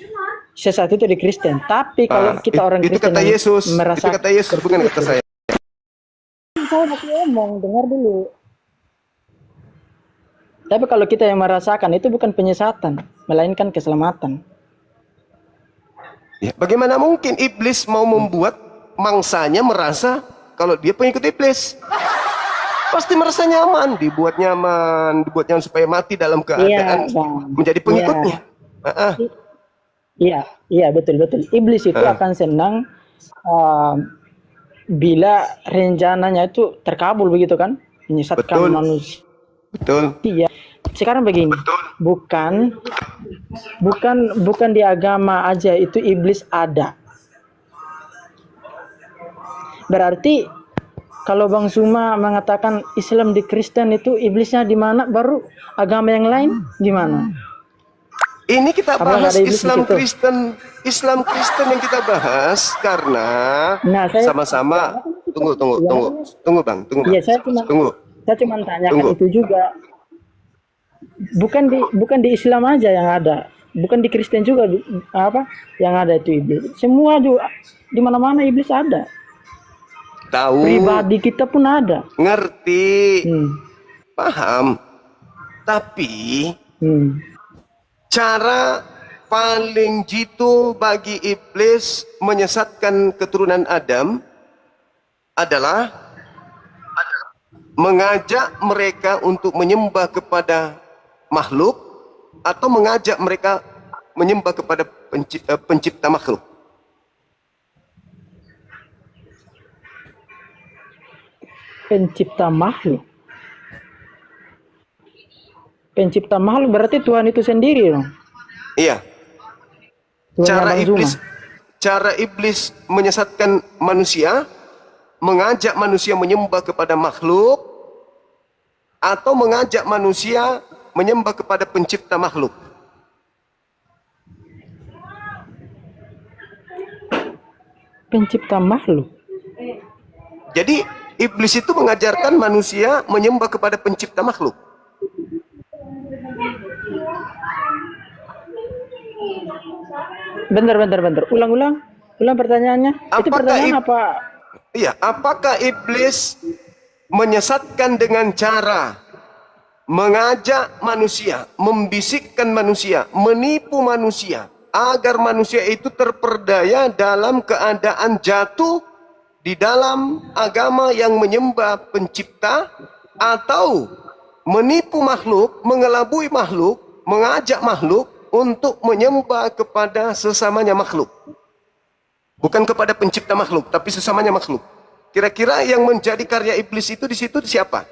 sesat itu di Kristen. Tapi kalau kita orang itu Kristen kata Yesus, merasa itu kata Yesus bukan kata saya. Saya masih ngomong, dengar dulu. Tapi kalau kita yang merasakan itu bukan penyesatan, melainkan keselamatan. Ya, bagaimana mungkin iblis mau membuat mangsanya merasa kalau dia pengikut iblis? Pasti merasa nyaman, dibuat nyaman supaya mati dalam keadaan menjadi pengikutnya. Iya, betul. Iblis itu akan senang bila rencananya itu terkabul begitu kan, menyesatkan manusia. Betul. Iya. sekarang begini, bukan bukan di agama aja itu iblis ada. Berarti kalau Bang Suma mengatakan Islam di Kristen itu iblisnya di mana, baru agama yang lain gimana? Ini kita Apakah bahas ada iblis di Islam situ? Kristen yang kita bahas karena Nah, saya sama-sama tunggu Bang, Iya, saya cuma tanyakan Tunggu. itu juga. Bukan di Islam aja yang ada, bukan di Kristen juga apa yang ada itu iblis. Semua juga di mana-mana iblis ada. Tahu, Pribadi kita pun ada. ngerti, Hmm. paham. Tapi Hmm. cara paling jitu bagi iblis menyesatkan keturunan Adam adalah mengajak mereka untuk menyembah kepada makhluk atau mengajak mereka menyembah kepada pencipta makhluk. Pencipta makhluk. Pencipta makhluk berarti Tuhan itu sendiri dong. Iya. Tuhannya Bang Zuma. Cara iblis menyesatkan manusia, mengajak manusia menyembah kepada makhluk atau mengajak manusia menyembah kepada pencipta makhluk. Pencipta makhluk. Jadi iblis itu mengajarkan manusia menyembah kepada pencipta makhluk. Bentar. Ulang pertanyaannya. Itu Apakah pertanyaan apa? Iya, apakah iblis menyesatkan dengan cara mengajak manusia, membisikkan manusia, menipu manusia agar manusia itu terperdaya dalam keadaan jatuh di dalam agama yang menyembah pencipta, atau menipu makhluk, mengelabui makhluk, mengajak makhluk untuk menyembah kepada sesamanya makhluk? Bukan kepada pencipta makhluk, tapi sesamanya makhluk. Kira-kira yang menjadi karya iblis itu di situ siapa?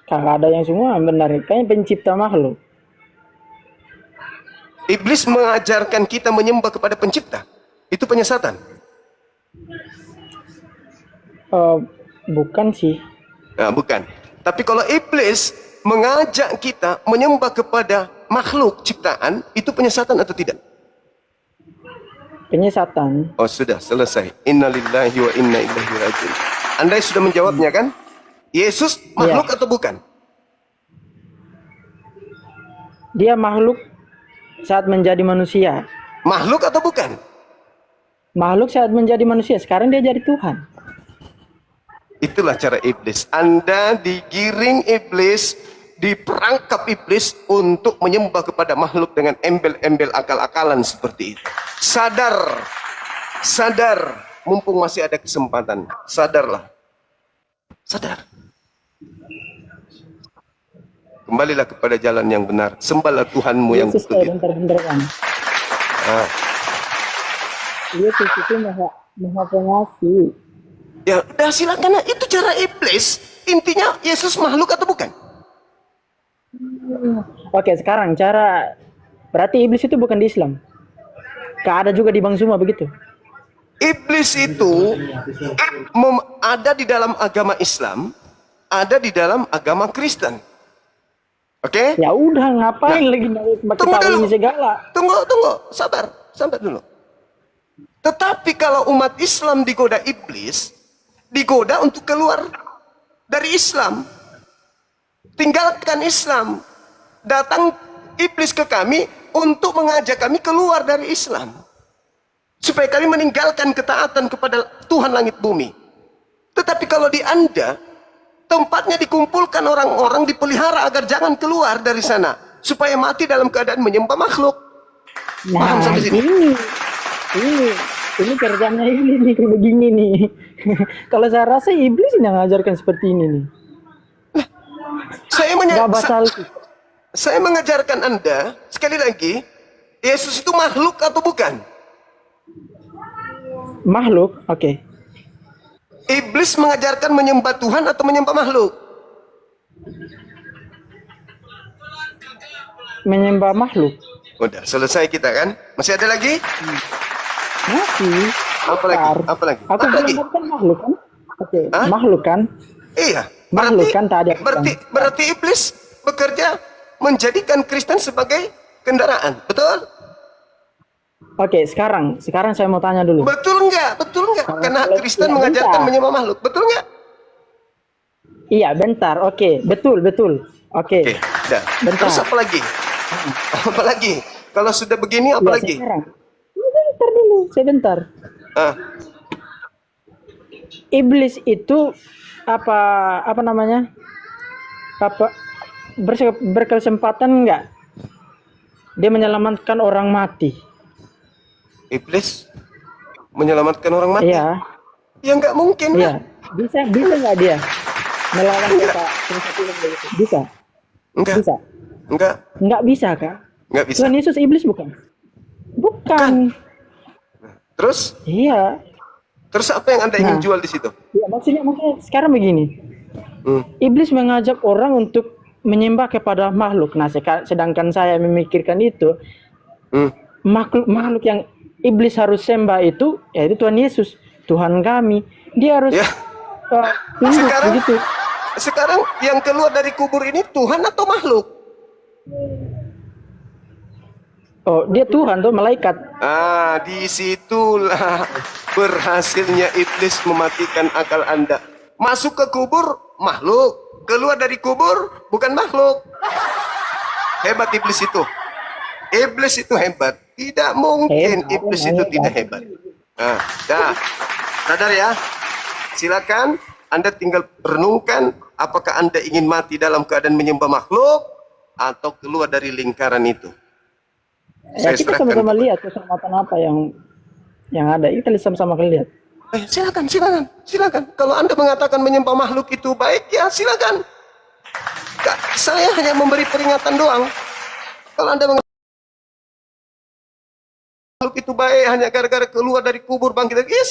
Kagak ada yang semua benar. Kayaknya pencipta makhluk. Iblis mengajarkan kita menyembah kepada pencipta. Itu penyesatan. Bukan sih. Nah, bukan. Tapi kalau iblis mengajak kita menyembah kepada makhluk ciptaan, itu penyesatan atau tidak? Penyesatan. Oh, sudah selesai. Innalillahi wa inna ilaihi rajiun. Anda sudah menjawabnya kan? Yesus makhluk atau bukan? Dia makhluk saat menjadi manusia. Makhluk atau bukan? Makhluk saat menjadi manusia. Sekarang dia jadi Tuhan. Itulah cara iblis. Anda digiring iblis, diperangkap iblis untuk menyembah kepada makhluk dengan embel-embel akal-akalan seperti itu. Sadar, mumpung masih ada kesempatan. Sadarlah. Sadar. Kembalilah kepada jalan yang benar. Sembahlah Tuhanmu yang betul. Bentar kan. Yesus itu maha pengasih. Ya udah silakan, itu cara iblis. Intinya Yesus makhluk atau bukan? Oke, sekarang cara berarti iblis itu bukan di Islam. Gak ada juga di Bang Zuma begitu. Iblis itu ada di dalam agama Islam, ada di dalam agama Kristen. Oke? Ya udah, ngapain lagi pakai tahu ini segala? Tunggu, sabar dulu. Tetapi kalau umat Islam digoda iblis, digoda untuk keluar dari Islam, tinggalkan Islam, datang iblis ke kami untuk mengajak kami keluar dari Islam, supaya kami meninggalkan ketaatan kepada Tuhan langit bumi. Tetapi kalau di Anda, tempatnya dikumpulkan orang-orang, dipelihara agar jangan keluar dari sana, supaya mati dalam keadaan menyembah makhluk. Nah, Paham sampai sini? ini kerjanya iblis nih, kayak begini nih. Kalau saya rasa iblis yang ngajarkan seperti ini nih. Saya mengajarkan Anda sekali lagi, Yesus itu makhluk atau bukan? Makhluk, oke. Iblis mengajarkan menyembah Tuhan atau menyembah makhluk? Menyembah makhluk. Udah selesai kita kan? Masih ada lagi? Masih. Apa lagi? Bentar. Apa lagi? Aku Apa lagi? bilang kan makhluk kan? Oke, Hah? makhluk kan? Iya. Makhluk kan tadi aku Berarti iblis bekerja menjadikan Kristen sebagai kendaraan. Betul? Oke, sekarang saya mau tanya dulu. Betul enggak? Betul enggak? Karena kalau- Kristen ya, mengajarkan bentar. menyembah makhluk. Betul enggak? Iya, bentar. Oke, betul. Oke. Oke, dah. Bentar. Terus apa lagi? Apa lagi? Kalau sudah begini apa Ya, lagi? sekarang. Bentar dulu, sebentar. Ah, Iblis itu apa namanya? Berkesempatan enggak dia menyelamatkan orang mati? iblis menyelamatkan orang mati? Iya. Ya enggak mungkin. Iya. Bisa enggak dia melawan kita? Bisa. Enggak. Bisa. Enggak bisa, Kak? Enggak bisa. Tuhan Yesus iblis bukan? Bukan. Terus? Iya. Terus apa yang Anda ingin Nah. jual di situ? Ya, maksudnya sekarang begini. Hmm. Iblis mengajak orang untuk menyembah kepada makhluk. Nah, sedangkan saya memikirkan itu Hmm. makhluk yang iblis harus sembah itu yaitu Tuhan Yesus, Tuhan kami. Dia harus Ya. tunduk Sekarang- begitu. Sekarang yang keluar dari kubur ini Tuhan atau makhluk? Oh, dia Tuhan tuh malaikat. Ah, disitulah berhasilnya iblis mematikan akal Anda. Masuk ke kubur, makhluk. Keluar dari kubur, bukan makhluk. Hebat iblis itu. Iblis itu hebat. Tidak mungkin Hebat, iblis itu hebat. tidak hebat. Nah, dah. Sadar ya. Silakan Anda tinggal renungkan apakah Anda ingin mati dalam keadaan menyembah makhluk atau keluar dari lingkaran itu. Ya, kita serahkan sama-sama kepada- lihat keselamatan apa yang ada. Kita sama-sama lihat. Silakan. Kalau Anda mengatakan menyembah makhluk itu baik, ya silakan. Saya hanya memberi peringatan doang. Kalau Anda mengatakan makhluk itu baik hanya gara-gara keluar dari kubur bangkit lagi, ya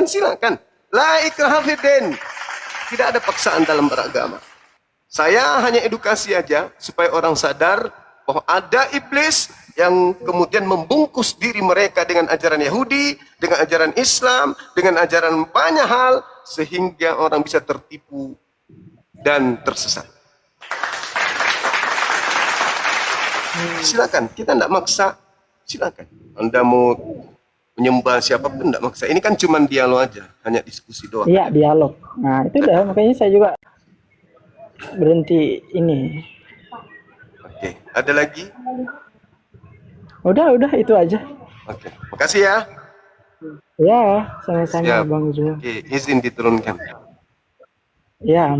silakan. La ikraha fiddin. Tidak ada paksaan dalam beragama. Saya hanya edukasi aja supaya orang sadar bahwa ada iblis yang kemudian membungkus diri mereka dengan ajaran Yahudi, dengan ajaran Islam, dengan ajaran banyak hal, sehingga orang bisa tertipu dan tersesat. Silakan, kita tidak maksa. Silakan. Anda mau menyembah siapapun tidak maksa. Ini kan cuma dialog aja, hanya diskusi doang. Iya, dialog. Nah, itu udah makanya saya juga berhenti ini. Oke, ada lagi? Udah itu aja. Oke, makasih ya. Ya, sama-sama Siap. Bang Zul. Oke, izin diturunkan. Ya,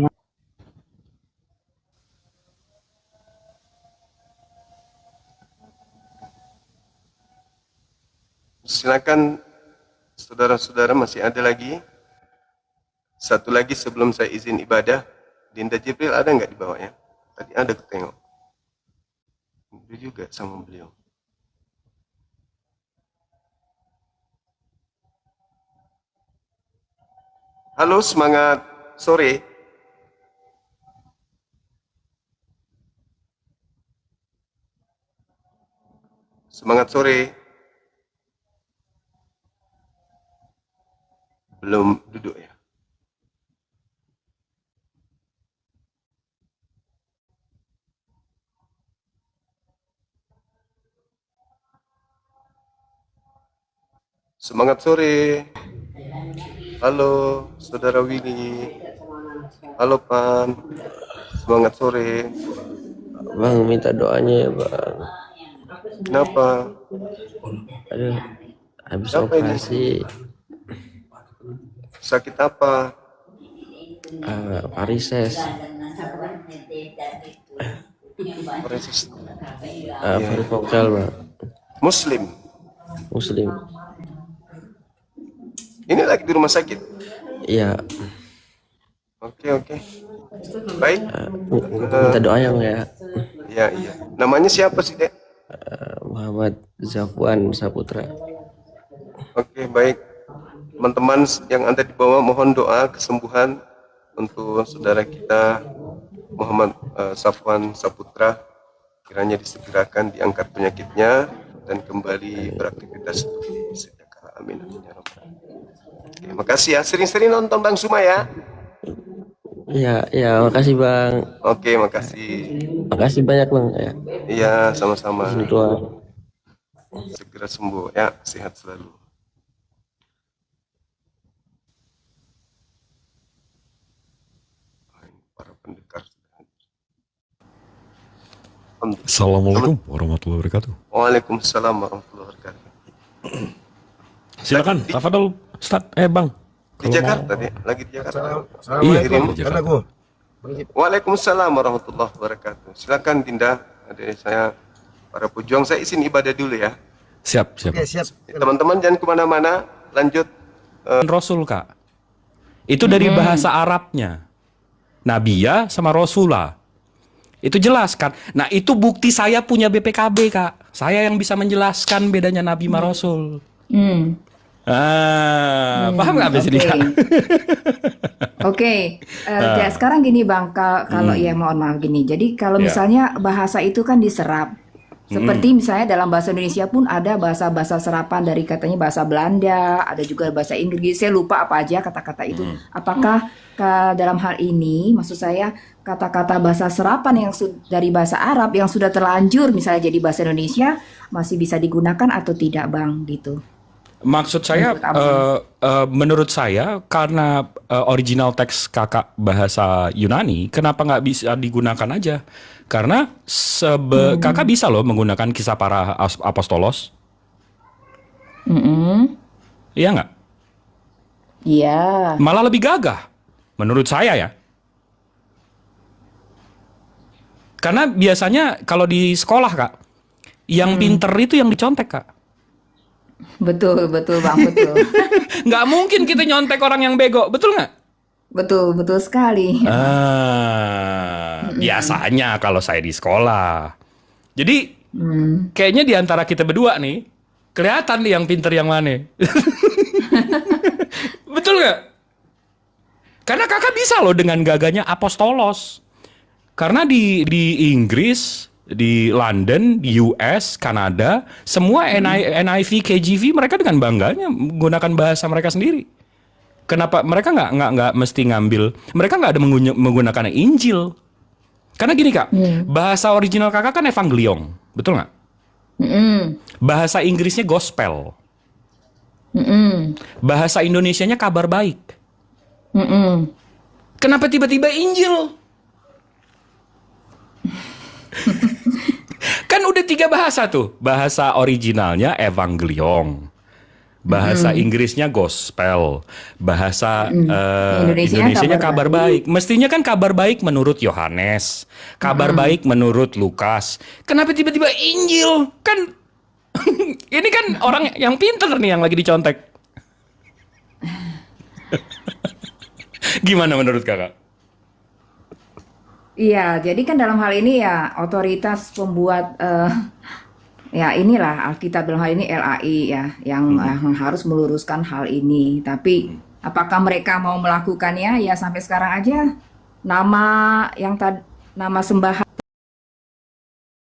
Silakan saudara-saudara, masih ada lagi? Satu lagi sebelum saya izin ibadah. Dinda Jibril ada nggak di bawahnya? Tadi ada ketengok. Itu juga sama beliau. Halo, semangat sore. Semangat sore. Belum duduk ya? Semangat sore. Halo, Saudara Willy. Halo, Pan. Semangat sore. Bang, minta doanya ya bang. Kenapa? Aduh, habis Apa ini? operasi Sakit apa? varises, Resist. varikokal bang. Muslim. Muslim. Ini lagi di rumah sakit. Iya, Oke. Baik. minta doanya bang ya. Iya. Namanya siapa sih, Dek? Muhammad Zafwan Saputra. Oke, baik. teman-teman yang ada di bawah mohon doa kesembuhan untuk saudara kita Muhammad Safwan Saputra, kiranya disegerakan diangkat penyakitnya dan kembali beraktivitas seperti sedia kala. Amin. Ya Rabbal. Oke, makasih ya. Sering-sering nonton Bang Suma ya. Ya, makasih Bang. Oke, makasih. Makasih banyak Bang. Ya, Iya, sama-sama. Tuhan. Segera sembuh ya, sehat selalu. Para pendekar. Assalamualaikum warahmatullahi wabarakatuh. Waalaikumsalam warahmatullahi wabarakatuh. Silakan, tafadhol Ustaz. Bang. Di Jakarta nih, lagi di Jakarta. Iya, Kirim. di Jakarta. Waalaikumsalam warahmatullahi wabarakatuh. Silakan Dinda, adik saya, para pejuang. Saya izin ibadah dulu ya. Siap. Teman-teman jangan kemana-mana, lanjut. Rasul, Kak. Itu dari bahasa Arabnya. Nabiya sama Rasulah. Itu jelas kan. Nah, itu bukti saya punya BPKB, Kak. Saya yang bisa menjelaskan bedanya Nabi sama Rasul. Paham nggak abis ini, Kak? Oke, ya, sekarang gini Bang, kalau ya mohon maaf gini. Jadi kalau misalnya bahasa itu kan diserap. Seperti misalnya dalam bahasa Indonesia pun ada bahasa-bahasa serapan dari katanya bahasa Belanda, ada juga bahasa Inggris. Saya lupa apa aja kata-kata itu. Apakah dalam hal ini, maksud saya kata-kata bahasa serapan yang dari bahasa Arab yang sudah terlanjur misalnya jadi bahasa Indonesia masih bisa digunakan atau tidak, Bang? Gitu. Maksud saya, menurut saya, karena original teks kakak bahasa Yunani, kenapa nggak bisa digunakan aja? Karena kakak bisa loh menggunakan kisah para apostolos. Iya nggak? Iya. Malah lebih gagah, menurut saya ya. Karena biasanya kalau di sekolah, Kak, yang pinter itu yang dicontek, Kak. Betul Bang, betul. Nggak mungkin kita nyontek orang yang bego, betul nggak? Betul sekali. Biasanya kalau saya di sekolah. Jadi kayaknya di antara kita berdua nih, kelihatan nih yang pinter yang mana. Betul nggak? Karena kakak bisa loh dengan gagahnya apostolos. Karena di Inggris, di London, di US, Kanada, semua NIV, KJV mereka dengan bangganya menggunakan bahasa mereka sendiri. Kenapa mereka nggak mesti ngambil? Mereka nggak ada menggunakan Injil. Karena gini, Kak, bahasa original kakak kan Evangelion, betul nggak? Bahasa Inggrisnya Gospel. Bahasa Indonesianya Kabar Baik. Kenapa tiba-tiba Injil? Kan udah 3 bahasa tuh. Bahasa originalnya Evangelion. Bahasa Inggrisnya Gospel. Bahasa Indonesianya Kabar Baik. Mestinya kan Kabar Baik menurut Yohanes. Kabar Baik menurut Lukas. Kenapa tiba-tiba Injil? Kan ini kan orang yang pinter nih yang lagi dicontek. Gimana menurut kakak? Iya, jadi kan dalam hal ini ya otoritas pembuat ya inilah Alkitab dalam hal ini LAI ya yang harus meluruskan hal ini. Tapi apakah mereka mau melakukannya? Ya sampai sekarang aja nama nama sembahan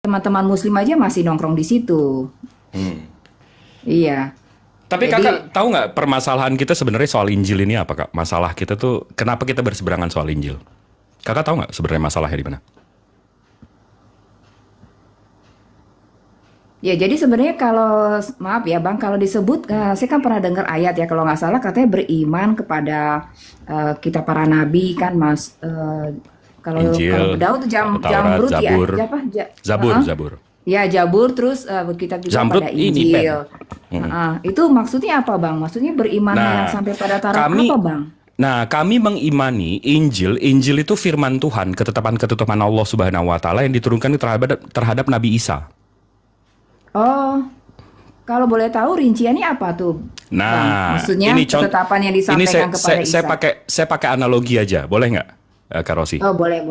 teman-teman Muslim aja masih nongkrong di situ. Iya. Tapi Jadi, kakak tahu nggak permasalahan kita sebenarnya soal Injil ini apa, Kak? Masalah kita tuh kenapa kita berseberangan soal Injil? Kakak tahu nggak sebenarnya masalahnya di mana? Ya, jadi sebenarnya kalau maaf ya Bang, kalau disebut saya kan pernah dengar ayat ya kalau nggak salah katanya beriman kepada kita para nabi kan Mas. Kalau Injil, Daud Taurat, Jamrut ya, Zabur. apa? Zabur. Ya Jabur terus kita juga Zamrud pada ini, Injil. Pen. Itu maksudnya apa Bang? Maksudnya beriman yang sampai pada taraf apa Bang? Nah, kami mengimani Injil. Injil itu firman Tuhan, ketetapan-ketetapan Allah Subhanahu wa taala yang diturunkan terhadap Nabi Isa. Oh. Kalau boleh tahu rinciannya apa tuh? Nah, Bang? Maksudnya ini ketetapan yang disampaikan kepada Isa. Saya pakai analogi aja, boleh nggak, Kak Rosi? Oh, boleh.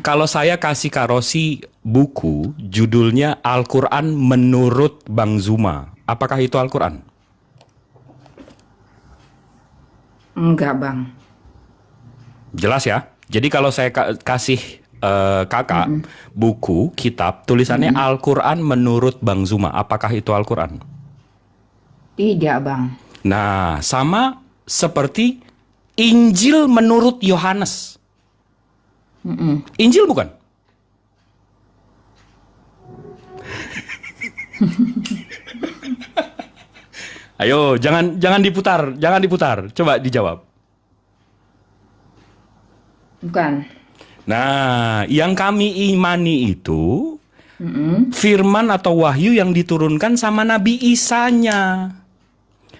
Kalau saya kasih Kak Rosi buku, judulnya Al-Quran menurut Bang Zuma, apakah itu Al-Quran? Enggak, Bang. Jelas ya? Jadi kalau saya kasih kakak buku, kitab, tulisannya Al-Quran menurut Bang Zuma, apakah itu Al-Quran? Tidak, Bang. Nah, sama seperti Injil menurut Yohanes. Injil bukan? Ayo, jangan diputar. Coba dijawab. Bukan. Nah, yang kami imani itu firman atau wahyu yang diturunkan sama Nabi Isanya.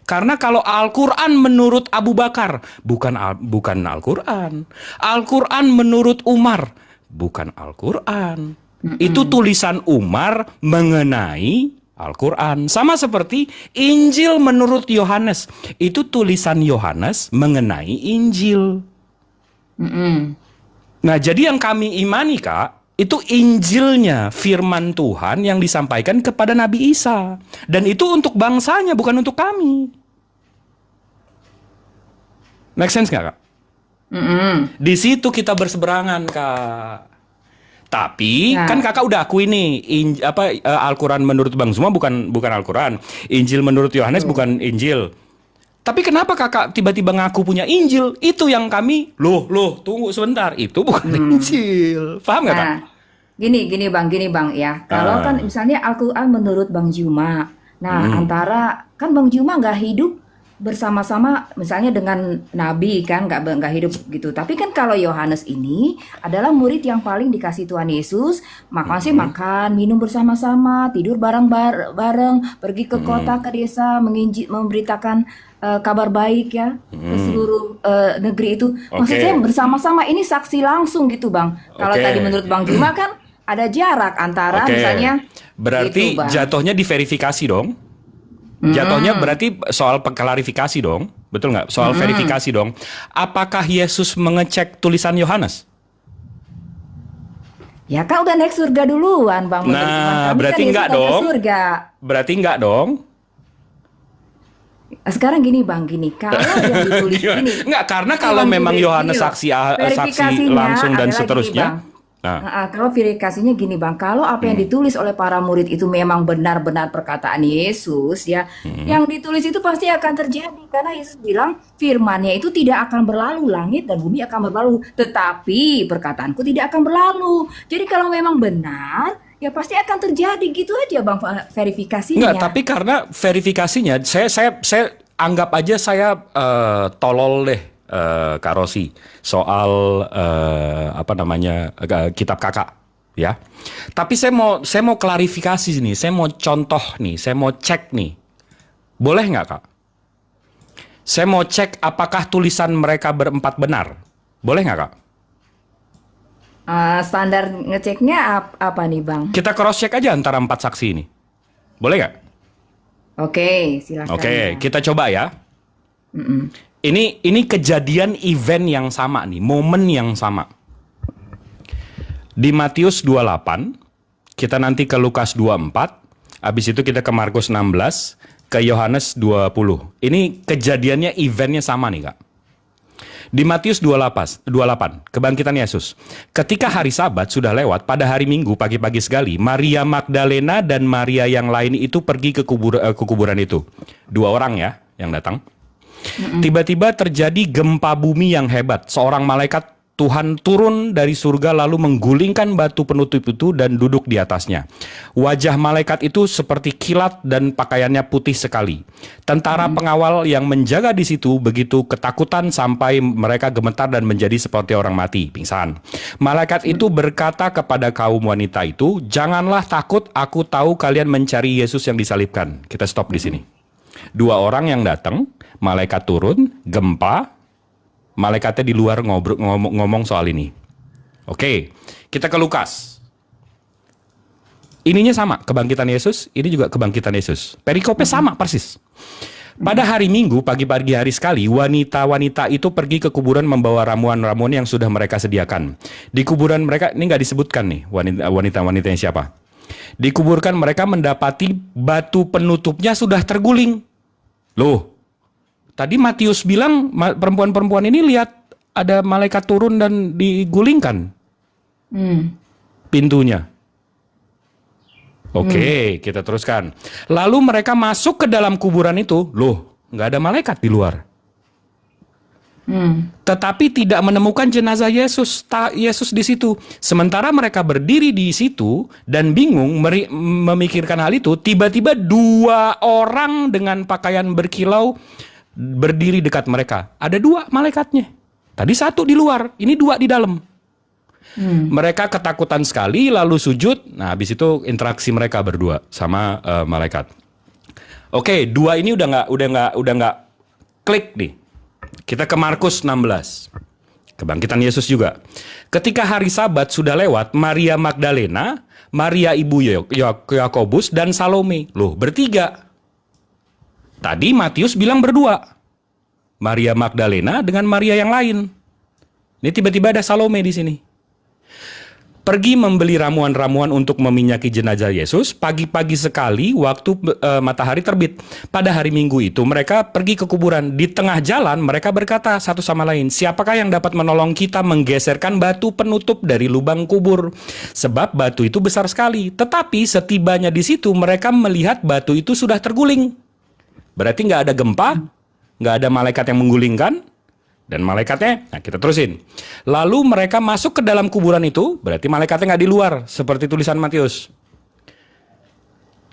Karena kalau Al-Quran menurut Abu Bakar, bukan Al-Quran. Al-Quran menurut Umar, bukan Al-Quran. Itu tulisan Umar mengenai Al-Quran. Sama seperti Injil menurut Yohanes. Itu tulisan Yohanes mengenai Injil. Nah, jadi yang kami imani, Kak, itu Injilnya, firman Tuhan yang disampaikan kepada Nabi Isa. Dan itu untuk bangsanya, bukan untuk kami. Make sense nggak, Kak? Di situ kita berseberangan, Kak. Tapi kan kakak udah akui nih, Al-Quran menurut Bang Zuma bukan Al-Quran, Injil menurut Yohanes bukan Injil. Tapi kenapa kakak tiba-tiba ngaku punya Injil? Itu yang kami, loh, tunggu sebentar, itu bukan Injil. Paham nggak, Kak? Gini bang ya. Kalau kan misalnya Al-Quran menurut Bang Zuma. Nah, antara kan Bang Zuma nggak hidup bersama-sama misalnya dengan Nabi kan, nggak hidup gitu. Tapi kan kalau Yohanes ini adalah murid yang paling dikasih Tuhan Yesus, makanya makan, minum bersama-sama, tidur bareng, pergi ke kota, ke desa, memberitakan kabar baik ya ke seluruh negeri itu. Maksudnya bersama-sama, ini saksi langsung gitu, Bang. Kalau tadi menurut Bang Zuma kan ada jarak antara misalnya. Berarti gitu, jatuhnya diverifikasi dong. Jatuhnya berarti soal klarifikasi dong, betul nggak? Soal verifikasi dong. Apakah Yesus mengecek tulisan Yohanes? Ya kan udah naik surga duluan, Bang. Nah, berarti kan enggak Yesus naik ke dong. Surga. Berarti enggak dong. Sekarang gini, Bang, kalau yang ditulis ini. Enggak, karena kalau memang Yohanes saksi langsung dan seterusnya. Kalau verifikasinya gini, Bang, kalau apa yang ditulis oleh para murid itu memang benar-benar perkataan Yesus ya, yang ditulis itu pasti akan terjadi karena Yesus bilang firman-Nya itu tidak akan berlalu, langit dan bumi akan berlalu, tetapi perkataanku tidak akan berlalu. Jadi kalau memang benar, ya pasti akan terjadi gitu aja, Bang, verifikasinya. Enggak, tapi karena verifikasinya saya anggap aja saya tolol deh. Kak Rosi, soal kitab kakak ya. Tapi saya mau klarifikasi nih, saya mau contoh nih, saya mau cek nih. Boleh nggak, Kak? Saya mau cek apakah tulisan mereka berempat benar. Boleh nggak, Kak? Standar ngeceknya apa nih, Bang? Kita cross check aja antara 4 saksi ini. Boleh nggak? Oke, silakan. Oke, kita coba ya. Ini kejadian event yang sama nih, momen yang sama. Di Matius 28, kita nanti ke Lukas 24, habis itu kita ke Markus 16, ke Yohanes 20. Ini kejadiannya, eventnya sama nih, Kak. Di Matius 28, kebangkitan Yesus. Ketika hari Sabat sudah lewat, pada hari Minggu pagi-pagi sekali, Maria Magdalena dan Maria yang lain itu pergi ke kuburan itu. 2 orang ya yang datang. Tiba-tiba terjadi gempa bumi yang hebat. Seorang malaikat Tuhan turun dari surga lalu menggulingkan batu penutup itu dan duduk di atasnya. Wajah malaikat itu seperti kilat dan pakaiannya putih sekali. Tentara pengawal yang menjaga di situ begitu ketakutan sampai mereka gemetar dan menjadi seperti orang mati, pingsan. Malaikat itu berkata kepada kaum wanita itu, "Janganlah takut, aku tahu kalian mencari Yesus yang disalibkan." Kita stop di sini. 2 orang yang datang, malaikat turun, gempa, malaikatnya di luar ngomong soal ini. Oke, kita ke Lukas. Ininya sama, kebangkitan Yesus, ini juga kebangkitan Yesus. Perikopnya sama persis. Pada hari Minggu, pagi-pagi hari sekali, wanita-wanita itu pergi ke kuburan membawa ramuan-ramuan yang sudah mereka sediakan. Di kuburan mereka, ini nggak disebutkan nih, wanita-wanitanya siapa. Dikuburkan mereka mendapati batu penutupnya sudah terguling. Loh, Tadi Matius bilang perempuan-perempuan ini lihat ada malaikat turun dan digulingkan pintunya. Oke, kita teruskan. Lalu mereka masuk ke dalam kuburan itu. Loh, nggak ada malaikat di luar. Tetapi tidak menemukan jenazah Yesus. Yesus di situ. Sementara mereka berdiri di situ dan bingung memikirkan hal itu, tiba-tiba 2 orang dengan pakaian berkilau berdiri dekat mereka. Ada 2 malaikatnya. Tadi 1 di luar, ini 2 di dalam. Mereka ketakutan sekali lalu sujud. Nah, habis itu interaksi mereka berdua sama malaikat. Oke, 2 ini udah nggak klik nih. Kita ke Markus 16. Kebangkitan Yesus juga. Ketika hari Sabat sudah lewat, Maria Magdalena, Maria ibu Yakobus dan Salome. Loh, bertiga. Tadi Matius bilang berdua. Maria Magdalena dengan Maria yang lain. Ini tiba-tiba ada Salome di sini. Pergi membeli ramuan-ramuan untuk meminyaki jenazah Yesus. Pagi-pagi sekali waktu matahari terbit. Pada hari Minggu itu mereka pergi ke kuburan. Di tengah jalan mereka berkata satu sama lain, siapakah yang dapat menolong kita menggeserkan batu penutup dari lubang kubur? Sebab batu itu besar sekali. Tetapi setibanya di situ mereka melihat batu itu sudah terguling. Berarti nggak ada gempa, nggak ada malaikat yang menggulingkan. Dan malaikatnya, nah kita terusin. Lalu mereka masuk ke dalam kuburan itu, berarti malaikatnya nggak di luar, seperti tulisan Matius.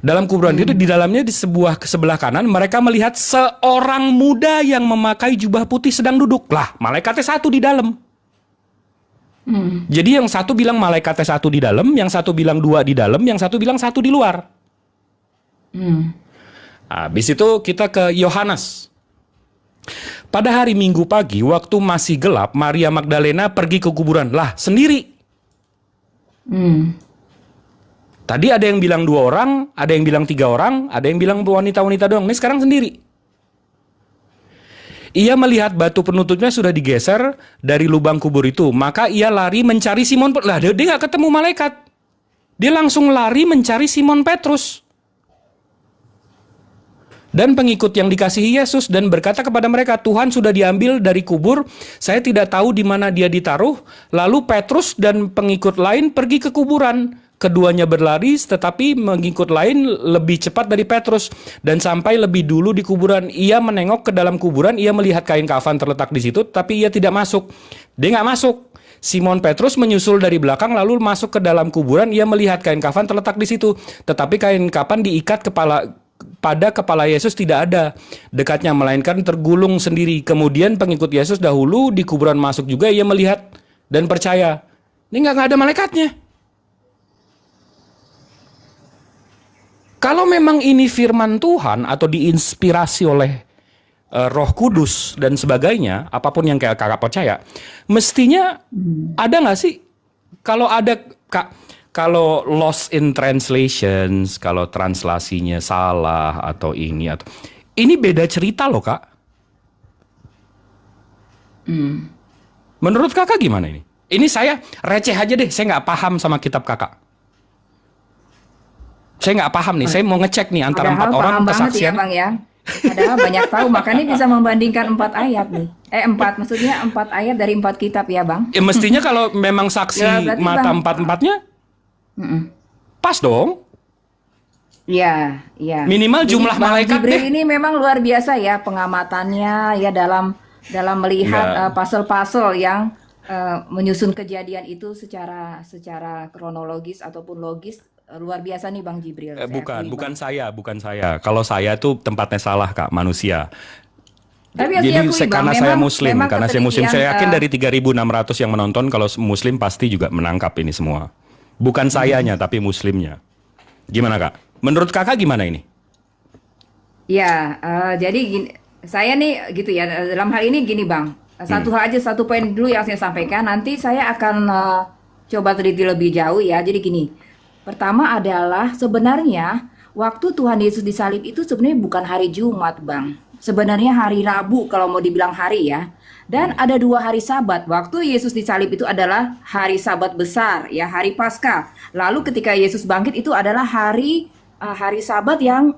Dalam kuburan itu, di dalamnya di sebelah kanan, mereka melihat seorang muda yang memakai jubah putih sedang duduk. Lah, malaikatnya 1 di dalam. Jadi yang satu bilang malaikatnya 1 di dalam, yang satu bilang 2 di dalam, yang satu bilang 1 di luar. Habis itu kita ke Yohanes. Pada hari Minggu pagi, waktu masih gelap, Maria Magdalena pergi ke kuburan. Lah, sendiri. Tadi ada yang bilang 2 orang, ada yang bilang 3 orang, ada yang bilang wanita-wanita doang. Ini sekarang sendiri. Ia melihat batu penutupnya sudah digeser dari lubang kubur itu. Maka ia lari mencari Simon. Lah, dia nggak ketemu malaikat. Dia langsung lari mencari Simon Petrus dan pengikut yang dikasihi Yesus dan berkata kepada mereka, Tuhan sudah diambil dari kubur, saya tidak tahu di mana dia ditaruh. Lalu Petrus dan pengikut lain pergi ke kuburan. Keduanya berlari, tetapi pengikut lain lebih cepat dari Petrus dan sampai lebih dulu di kuburan. Ia menengok ke dalam kuburan, ia melihat kain kafan terletak di situ, tapi ia tidak masuk. Dia nggak masuk. Simon Petrus menyusul dari belakang lalu masuk ke dalam kuburan. Ia melihat kain kafan terletak di situ, tetapi kain kafan diikat pada kepala Yesus tidak ada dekatnya, melainkan tergulung sendiri. Kemudian pengikut Yesus dahulu di kuburan masuk juga, ia melihat dan percaya. Ini nggak ada malaikatnya. Kalau memang ini firman Tuhan atau diinspirasi oleh Roh Kudus dan sebagainya, apapun yang kayak kakak percaya, mestinya ada nggak sih? Kalau ada, kalau lost in translations, kalau translasinya salah atau ini beda cerita loh, Kak. Menurut kakak gimana ini? Ini saya receh aja deh, saya nggak paham sama kitab kakak. Saya nggak paham nih, saya mau ngecek nih antara 4 orang kesaksian. Ya, Bang ya. Padahal banyak tahu, makanya bisa membandingkan 4 ayat nih. 4, maksudnya 4 ayat dari 4 kitab ya, Bang. Mestinya kalau memang saksi mata 4-4-nya, pas dong. Iya, iya. Minimal jumlah malaikat Jibril deh. ini memang luar biasa ya pengamatannya ya dalam melihat puzzle-puzzle yang menyusun kejadian itu secara kronologis ataupun logis. Luar biasa nih Bang Jibril. Bukan saya. Kalau saya tuh tempatnya salah, Kak, manusia. Tapi jadi akui, karena Bang, saya memang muslim, saya yakin dari 3.600 yang menonton, kalau muslim pasti juga menangkap ini semua. Bukan sayanya, tapi muslimnya. Gimana, Kak? Menurut kakak gimana ini? Ya, jadi gini, saya nih gitu ya, dalam hal ini gini Bang, satu poin dulu yang saya sampaikan, nanti saya akan coba teliti lebih jauh ya. Jadi gini, pertama adalah sebenarnya waktu Tuhan Yesus disalib itu sebenarnya bukan hari Jumat Bang, sebenarnya hari Rabu kalau mau dibilang hari ya. Dan ada 2 hari Sabat. Waktu Yesus disalib itu adalah hari Sabat besar, ya, hari Paskah. Lalu ketika Yesus bangkit itu adalah hari Sabat yang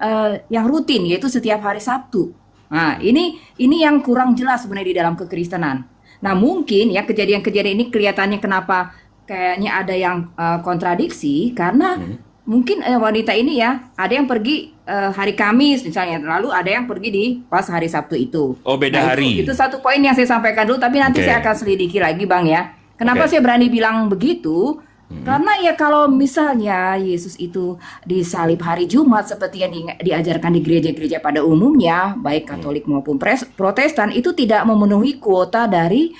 rutin, yaitu setiap hari Sabtu. Nah, ini yang kurang jelas sebenarnya di dalam kekristenan. Nah, mungkin ya kejadian-kejadian ini kelihatannya kenapa kayaknya ada yang kontradiksi karena mungkin wanita ini ya ada yang pergi hari Kamis misalnya, lalu ada yang pergi di pas hari Sabtu itu. Oh, beda Nah, hari. Itu satu poin yang saya sampaikan dulu, tapi nanti Oke. saya akan selidiki lagi, Bang ya. Kenapa Oke. saya berani bilang begitu? Karena ya kalau misalnya Yesus itu disalib hari Jumat seperti yang diajarkan di gereja-gereja pada umumnya, baik Katolik maupun Protestan, itu tidak memenuhi kuota dari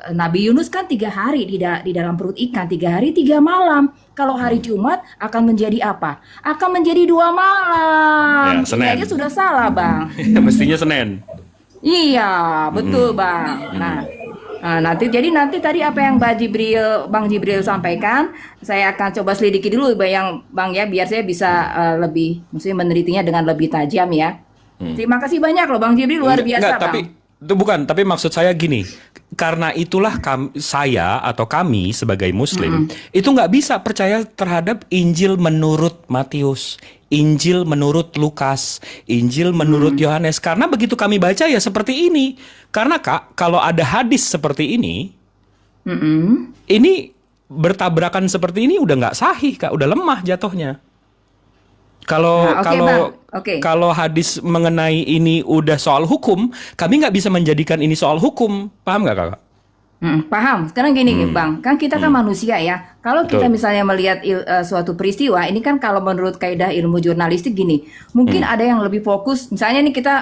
Nabi Yunus kan 3 hari di dalam perut ikan, 3 hari 3 malam. Kalau hari Jumat akan menjadi apa? Akan menjadi 2 malam. Ya, Senin. Ini aja sudah salah, Bang. Mestinya Senin. Iya, betul, Bang. Nanti tadi apa yang Bang Jibril sampaikan, saya akan coba selidiki dulu Bang ya, biar saya bisa lebih maksudnya menelitinya dengan lebih tajam ya. Terima kasih banyak loh Bang Jibril, luar biasa, Bang. Tapi itu bukan, tapi maksud saya gini, karena itulah saya atau kami sebagai Muslim itu nggak bisa percaya terhadap Injil menurut Matius, Injil menurut Lukas, Injil menurut Yohanes, karena begitu kami baca ya seperti ini. Karena Kak, kalau ada hadis seperti ini bertabrakan seperti ini udah nggak sahih Kak, udah lemah jatuhnya. Kalau Nah, oke, Bang. Oke. kalau hadis mengenai ini udah soal hukum, kami nggak bisa menjadikan ini soal hukum, paham nggak Kakak? Paham. Sekarang gini Bang, kan kita kan manusia ya. Kalau kita Betul. misalnya melihat suatu peristiwa, ini kan kalau menurut kaidah ilmu jurnalistik gini, mungkin ada yang lebih fokus, misalnya nih kita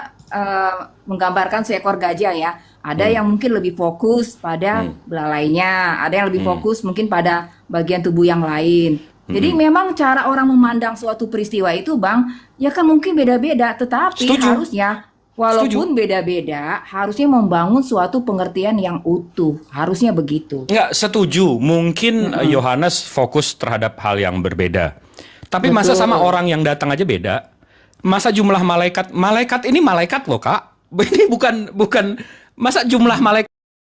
menggambarkan seekor gajah ya. Ada yang mungkin lebih fokus pada belalainya, ada yang lebih fokus mungkin pada bagian tubuh yang lain. Jadi memang cara orang memandang suatu peristiwa itu Bang, ya kan mungkin beda-beda, tetapi Setuju. harusnya walaupun beda-beda, harusnya membangun suatu pengertian yang utuh. Harusnya begitu. Nggak setuju. Mungkin Yohanes fokus terhadap hal yang berbeda. Tapi masa Betul. sama orang yang datang aja beda? Masa jumlah malaikat ini malaikat loh Kak. Ini bukan masa jumlah malaikat